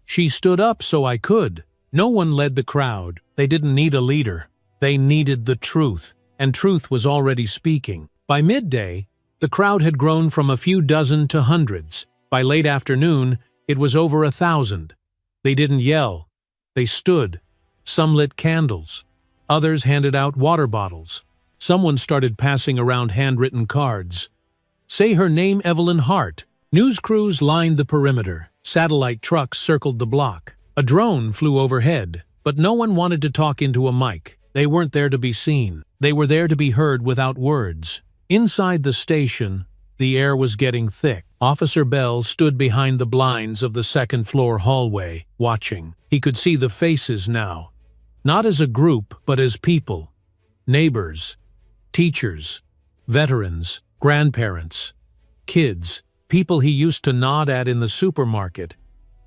"She stood up so I could." No one led the crowd. They didn't need a leader. They needed the truth, and truth was already speaking. By midday, the crowd had grown from a few dozen to hundreds. By late afternoon, it was over 1,000. They didn't yell. They stood. Some lit candles. Others handed out water bottles. Someone started passing around handwritten cards. "Say her name, Evelyn Hart." News crews lined the perimeter. Satellite trucks circled the block. A drone flew overhead, but no one wanted to talk into a mic. They weren't there to be seen. They were there to be heard without words. Inside the station, the air was getting thick. Officer Bell stood behind the blinds of the second-floor hallway, watching. He could see the faces now. Not as a group, but as people. Neighbors, teachers, veterans, grandparents, kids, people he used to nod at in the supermarket,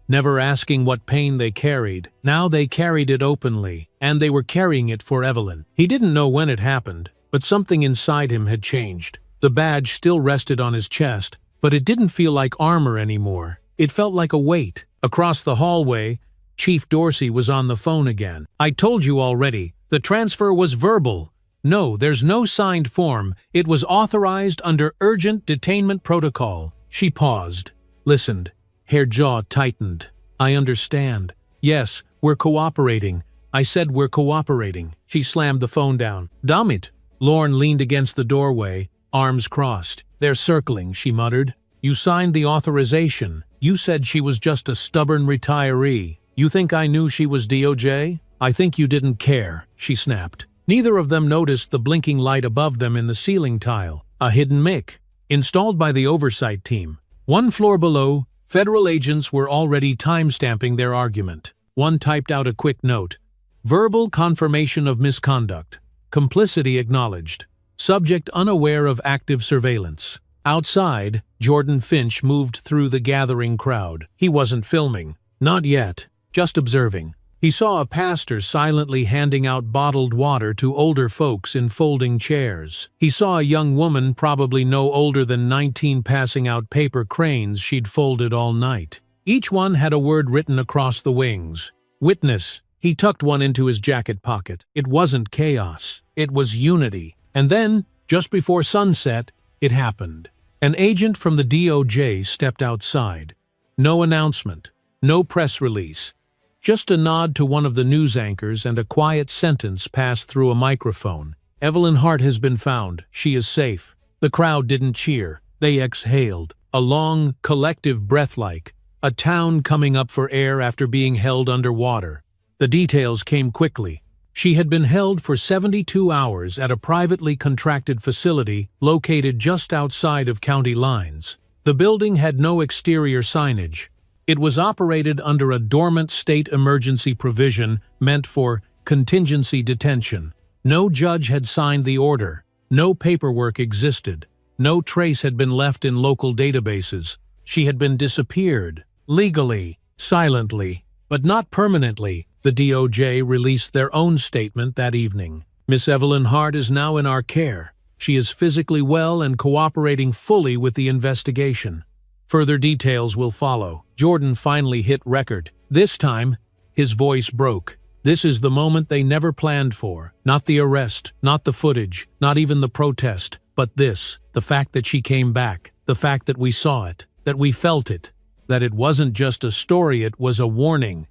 never asking what pain they carried. Now they carried it openly, and they were carrying it for Evelyn. He didn't know when it happened, but something inside him had changed. The badge still rested on his chest, but it didn't feel like armor anymore. It felt like a weight. Across the hallway, Chief Dorsey was on the phone again. "I told you already. The transfer was verbal. No, there's no signed form. It was authorized under urgent detainment protocol." She paused, listened. Her jaw tightened. "I understand. Yes, we're cooperating. I said we're cooperating." She slammed the phone down. "Damn it." Lorne leaned against the doorway, arms crossed. "They're circling," she muttered. "You signed the authorization. You said she was just a stubborn retiree. You think I knew she was DOJ? I think you didn't care," she snapped. Neither of them noticed the blinking light above them in the ceiling tile. A hidden mic, installed by the oversight team. One floor below, federal agents were already time-stamping their argument. One typed out a quick note. "Verbal confirmation of misconduct. Complicity acknowledged. Subject unaware of active surveillance." Outside, Jordan Finch moved through the gathering crowd. He wasn't filming. Not yet. Just observing. He saw a pastor silently handing out bottled water to older folks in folding chairs. He saw a young woman probably no older than 19 passing out paper cranes she'd folded all night. Each one had a word written across the wings. "Witness." He tucked one into his jacket pocket. It wasn't chaos. It was unity. And then, just before sunset, it happened. An agent from the DOJ stepped outside. No announcement. No press release. Just a nod to one of the news anchors and a quiet sentence passed through a microphone. "Evelyn Hart has been found. She is safe." The crowd didn't cheer. They exhaled. A long, collective breath like a town coming up for air after being held underwater. The details came quickly. She had been held for 72 hours at a privately contracted facility located just outside of county lines. The building had no exterior signage. It was operated under a dormant state emergency provision meant for contingency detention. No judge had signed the order. No paperwork existed. No trace had been left in local databases. She had been disappeared. Legally, silently, but not permanently. The DOJ released their own statement that evening. "Miss Evelyn Hart is now in our care. She is physically well and cooperating fully with the investigation. Further details will follow." Jordan finally hit record. This time, his voice broke. This is the moment they never planned for. Not the arrest, not the footage, not even the protest, but this, the fact that she came back, the fact that we saw it, that we felt it, that it wasn't just a story, it was a warning.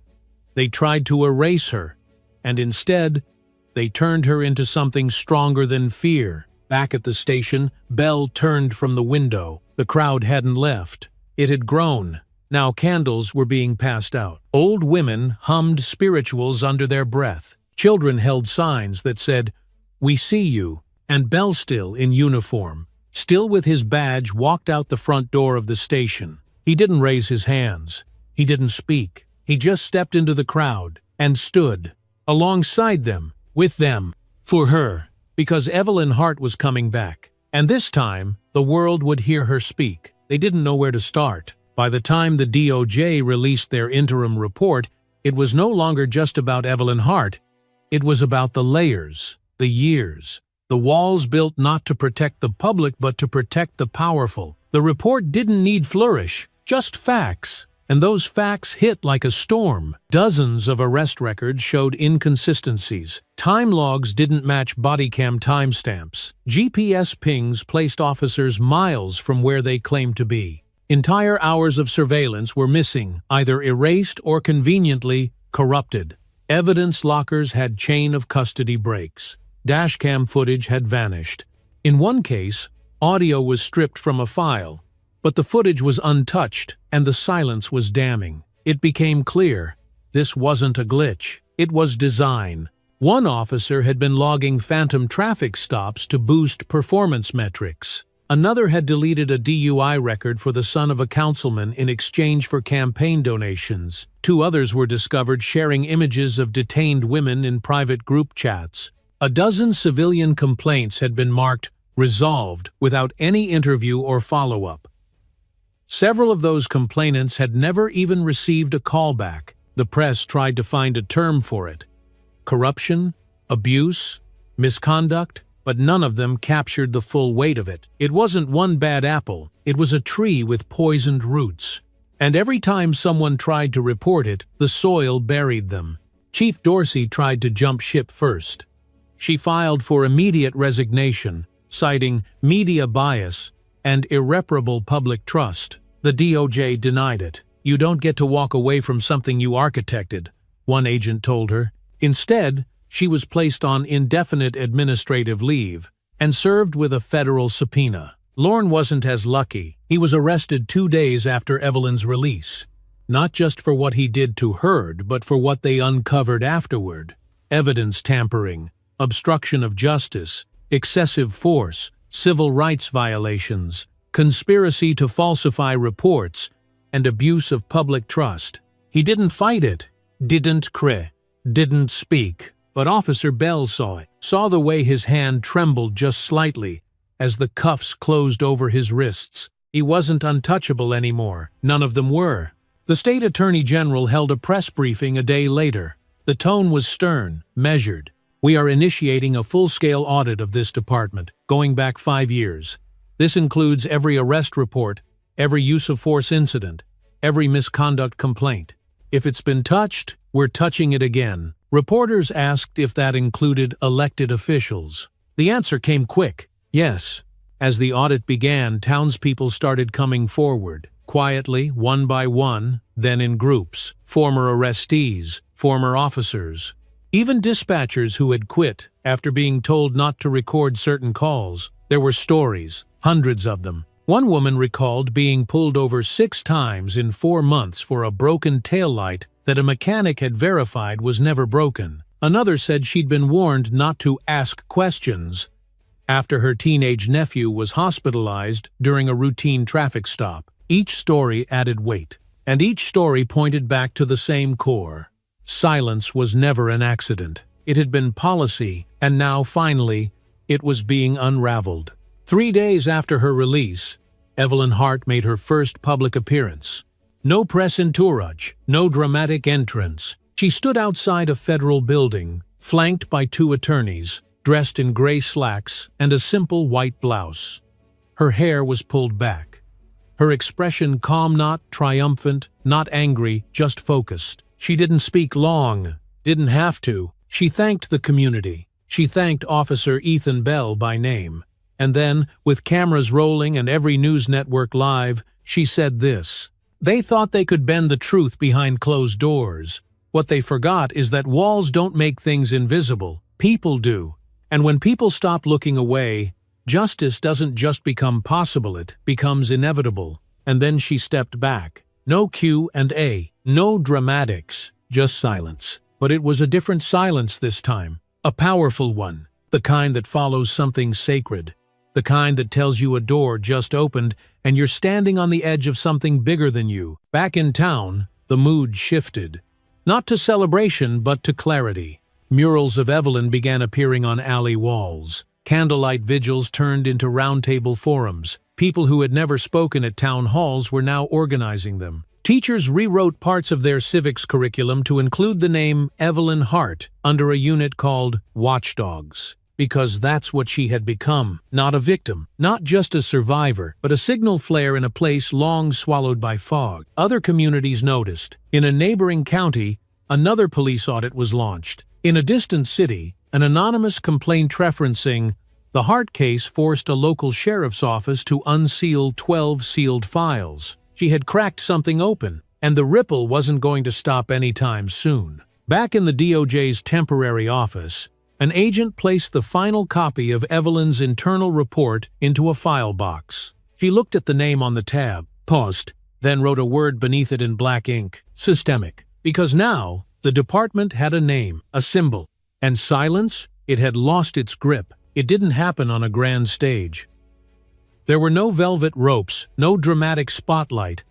They tried to erase her, and instead, they turned her into something stronger than fear. Back at the station, Bell turned from the window. The crowd hadn't left. It had grown. Now candles were being passed out. Old women hummed spirituals under their breath. Children held signs that said, "We see you," and Bellstill in uniform, still with his badge, walked out the front door of the station. He didn't raise his hands. He didn't speak. He just stepped into the crowd and stood alongside them, with them, for her, because Evelyn Hart was coming back. And this time, the world would hear her speak. They didn't know where to start. By the time the DOJ released their interim report, it was no longer just about Evelyn Hart. It was about the layers, the years, the walls built not to protect the public but to protect the powerful. The report didn't need flourish, just facts. And those facts hit like a storm. Dozens of arrest records showed inconsistencies. Time logs didn't match body cam timestamps. GPS pings placed officers miles from where they claimed to be. Entire hours of surveillance were missing, either erased or conveniently corrupted. Evidence lockers had chain of custody breaks. Dashcam footage had vanished. In one case, audio was stripped from a file, but the footage was untouched, and the silence was damning. It became clear this wasn't a glitch. It was design. One officer had been logging phantom traffic stops to boost performance metrics. Another had deleted a DUI record for the son of a councilman in exchange for campaign donations. Two others were discovered sharing images of detained women in private group chats. A dozen civilian complaints had been marked resolved without any interview or follow-up. Several of those complainants had never even received a callback. The press tried to find a term for it. Corruption, abuse, misconduct, but none of them captured the full weight of it. It wasn't one bad apple, it was a tree with poisoned roots. And every time someone tried to report it, the soil buried them. Chief Dorsey tried to jump ship first. She filed for immediate resignation, citing media bias and irreparable public trust. The DOJ denied it. "You don't get to walk away from something you architected," one agent told her. Instead, she was placed on indefinite administrative leave and served with a federal subpoena. Lorne wasn't as lucky. He was arrested 2 days after Evelyn's release, not just for what he did to Heard, but for what they uncovered afterward. Evidence tampering, obstruction of justice, excessive force, civil rights violations, conspiracy to falsify reports, and abuse of public trust. He didn't fight it, didn't speak, but Officer Bell saw it, saw the way his hand trembled just slightly as the cuffs closed over his wrists. He wasn't untouchable anymore. None of them were. The state attorney general held a press briefing a day later. The tone was stern, measured. "We are initiating a full-scale audit of this department, going back 5 years. This includes every arrest report, every use of force incident, every misconduct complaint. If it's been touched, we're touching it again." Reporters asked if that included elected officials. The answer came quick, yes. As the audit began, townspeople started coming forward, quietly, one by one, then in groups. Former arrestees, former officers, even dispatchers who had quit after being told not to record certain calls. There were stories, hundreds of them. One woman recalled being pulled over 6 times in 4 months for a broken taillight that a mechanic had verified was never broken. Another said she'd been warned not to ask questions after her teenage nephew was hospitalized during a routine traffic stop. Each story added weight, and each story pointed back to the same core. Silence was never an accident. It had been policy, and now, finally, it was being unraveled. 3 days after her release, Evelyn Hart made her first public appearance. No press entourage, no dramatic entrance. She stood outside a federal building, flanked by 2 attorneys, dressed in gray slacks and a simple white blouse. Her hair was pulled back. Her expression calm, not triumphant, not angry, just focused. She didn't speak long, didn't have to. She thanked the community. She thanked Officer Ethan Bell by name. And then, with cameras rolling and every news network live, she said this: "They thought they could bend the truth behind closed doors. What they forgot is that walls don't make things invisible. People do. And when people stop looking away, justice doesn't just become possible, it becomes inevitable." And then she stepped back. No Q&A, no dramatics, just silence. But it was a different silence this time. A powerful one. The kind that follows something sacred. The kind that tells you a door just opened and you're standing on the edge of something bigger than you. Back in town, the mood shifted. Not to celebration, but to clarity. Murals of Evelyn began appearing on alley walls. Candlelight vigils turned into roundtable forums. People who had never spoken at town halls were now organizing them. Teachers rewrote parts of their civics curriculum to include the name Evelyn Hart under a unit called Watchdogs. Because that's what she had become. Not a victim, not just a survivor, but a signal flare in a place long swallowed by fog. Other communities noticed. In a neighboring county, another police audit was launched. In a distant city, an anonymous complaint referencing the Hart case forced a local sheriff's office to unseal 12 sealed files. She had cracked something open, and the ripple wasn't going to stop anytime soon. Back in the DOJ's temporary office, an agent placed the final copy of Evelyn's internal report into a file box. She looked at the name on the tab, paused, then wrote a word beneath it in black ink. Systemic. Because now, the department had a name, a symbol. And silence? It had lost its grip. It didn't happen on a grand stage. There were no velvet ropes, no dramatic spotlight,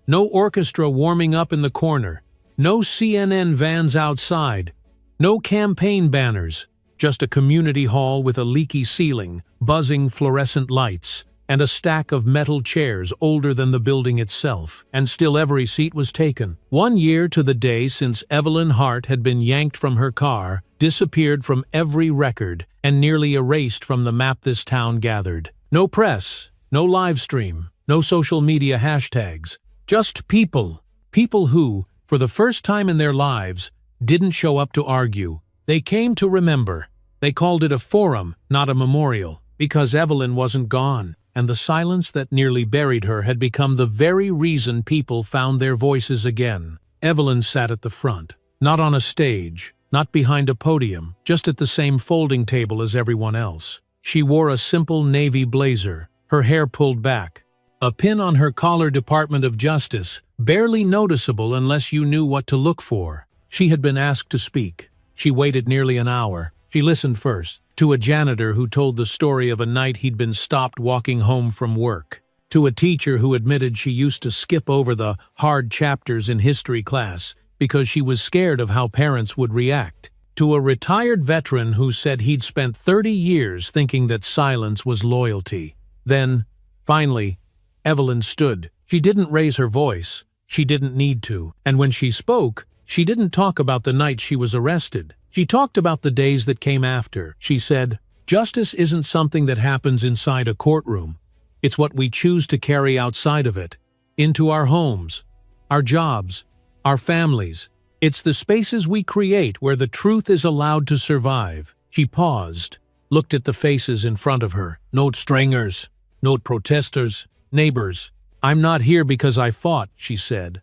no orchestra warming up in the corner, no CNN vans outside, no campaign banners, just a community hall with a leaky ceiling, buzzing fluorescent lights, and a stack of metal chairs older than the building itself. And still every seat was taken. 1 year to the day since Evelyn Hart had been yanked from her car, disappeared from every record, and nearly erased from the map this town gathered. No press, no live stream, no social media hashtags. Just people. People who, for the first time in their lives, didn't show up to argue. They came to remember. They called it a forum, not a memorial, because Evelyn wasn't gone, and the silence that nearly buried her had become the very reason people found their voices again. Evelyn sat at the front, not on a stage, not behind a podium, just at the same folding table as everyone else. She wore a simple navy blazer, her hair pulled back, a pin on her collar, Department of Justice, barely noticeable unless you knew what to look for. She had been asked to speak. She waited nearly an hour. She listened first, to a janitor who told the story of a night he'd been stopped walking home from work, to a teacher who admitted she used to skip over the hard chapters in history class because she was scared of how parents would react, to a retired veteran who said he'd spent 30 years thinking that silence was loyalty. Then, finally, Evelyn stood. She didn't raise her voice. She didn't need to. And when she spoke, she didn't talk about the night she was arrested. She talked about the days that came after. She said, "Justice isn't something that happens inside a courtroom. It's what we choose to carry outside of it, into our homes, our jobs, our families. It's the spaces we create where the truth is allowed to survive." She paused, looked at the faces in front of her. Note strangers, note protesters, neighbors. "I'm not here because I fought," she said.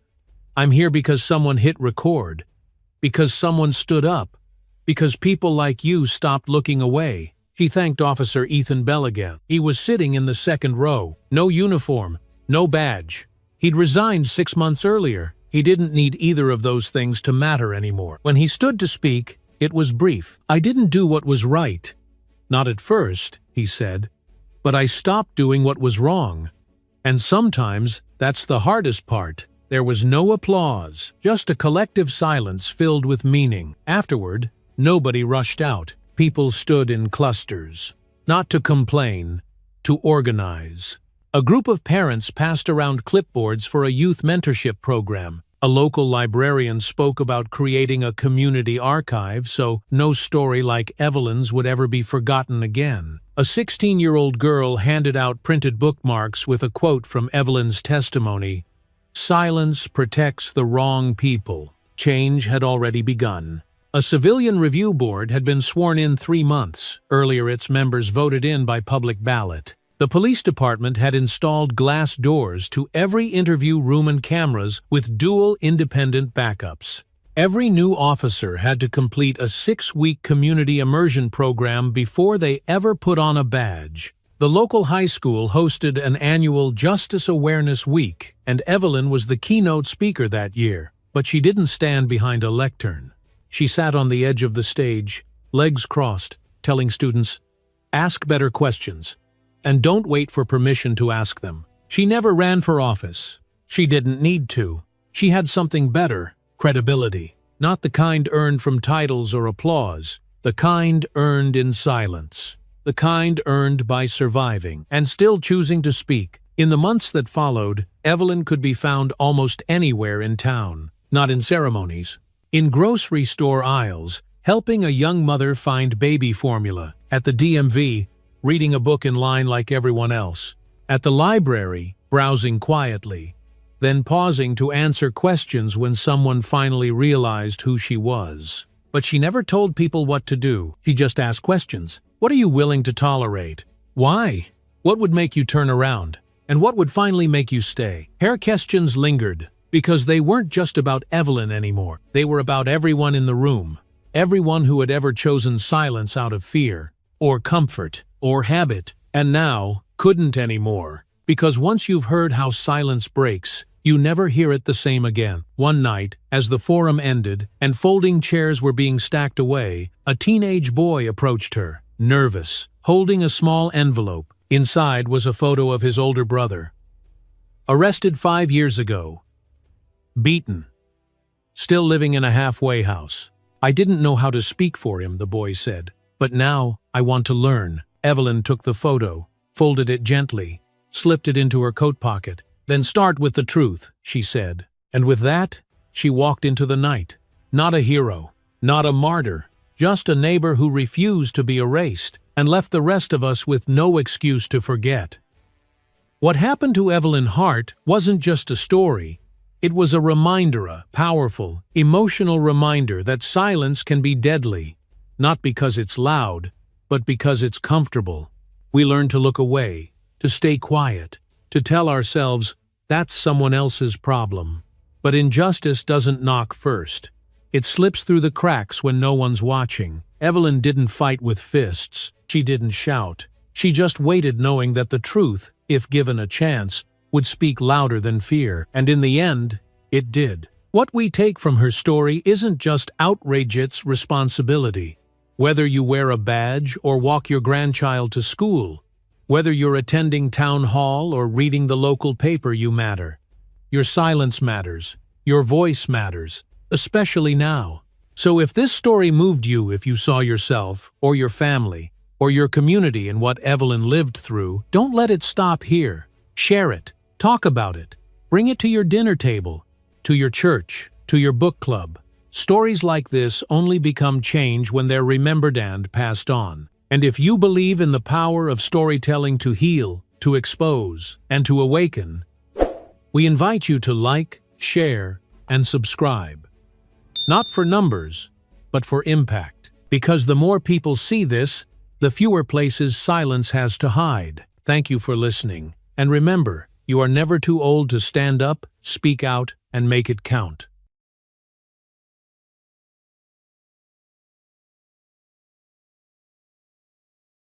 "I'm here because someone hit record, because someone stood up, because people like you stopped looking away." She thanked Officer Ethan Bell again. He was sitting in the second row. No uniform, no badge. He'd resigned 6 months earlier. He didn't need either of those things to matter anymore. When he stood to speak, it was brief. "I didn't do what was right. Not at first," he said. "But I stopped doing what was wrong. And sometimes that's the hardest part." There was no applause, just a collective silence filled with meaning. Afterward, nobody rushed out. People stood in clusters. Not to complain, to organize. A group of parents passed around clipboards for a youth mentorship program. A local librarian spoke about creating a community archive so no story like Evelyn's would ever be forgotten again. A 16-year-old girl handed out printed bookmarks with a quote from Evelyn's testimony. "Silence protects the wrong people." Change had already begun. A civilian review board had been sworn in 3 months. Earlier, its members voted in by public ballot. The police department had installed glass doors to every interview room and cameras with dual independent backups. Every new officer had to complete a 6-week community immersion program before they ever put on a badge. The local high school hosted an annual Justice Awareness Week, and Evelyn was the keynote speaker that year, but she didn't stand behind a lectern. She sat on the edge of the stage, legs crossed, telling students, "Ask better questions, and don't wait for permission to ask them." She never ran for office. She didn't need to. She had something better, credibility. Not the kind earned from titles or applause, the kind earned in silence. The kind earned by surviving and still choosing to speak. In the months that followed, Evelyn could be found almost anywhere in town, not in ceremonies. In grocery store aisles, helping a young mother find baby formula. At the DMV, reading a book in line like everyone else. At the library, browsing quietly. Then pausing to answer questions when someone finally realized who she was. But she never told people what to do. She just asked questions. What are you willing to tolerate? Why? What would make you turn around? And what would finally make you stay? Her questions lingered, because they weren't just about Evelyn anymore. They were about everyone in the room. Everyone who had ever chosen silence out of fear, or comfort, or habit, and now couldn't anymore. Because once you've heard how silence breaks, you never hear it the same again. One night, as the forum ended and folding chairs were being stacked away, a teenage boy approached her, nervous, holding a small envelope. Inside was a photo of his older brother. Arrested 5 years ago. Beaten. Still living in a halfway house. I didn't know how to speak for him, the boy said. But now, I want to learn. Evelyn took the photo, folded it gently, slipped it into her coat pocket. Then start with the truth, she said. And with that, she walked into the night. Not a hero, not a martyr, just a neighbor who refused to be erased and left the rest of us with no excuse to forget. What happened to Evelyn Hart wasn't just a story. It was a reminder, a powerful, emotional reminder that silence can be deadly, not because it's loud, but because it's comfortable. We learn to look away, to stay quiet, to tell ourselves, that's someone else's problem. But injustice doesn't knock first. It slips through the cracks when no one's watching. Evelyn didn't fight with fists. She didn't shout. She just waited, knowing that the truth, if given a chance, would speak louder than fear. And in the end, it did. What we take from her story isn't just outrage, it's responsibility. Whether you wear a badge or walk your grandchild to school, whether you're attending town hall or reading the local paper, you matter. Your silence matters. Your voice matters, especially now. So if this story moved you, if you saw yourself, or your family, or your community in what Evelyn lived through, don't let it stop here. Share it. Talk about it. Bring it to your dinner table, to your church, to your book club. Stories like this only become change when they're remembered and passed on. And if you believe in the power of storytelling to heal, to expose, and to awaken, we invite you to like, share, and subscribe. Not for numbers, but for impact. Because the more people see this, the fewer places silence has to hide. Thank you for listening. And remember, you are never too old to stand up, speak out, and make it count.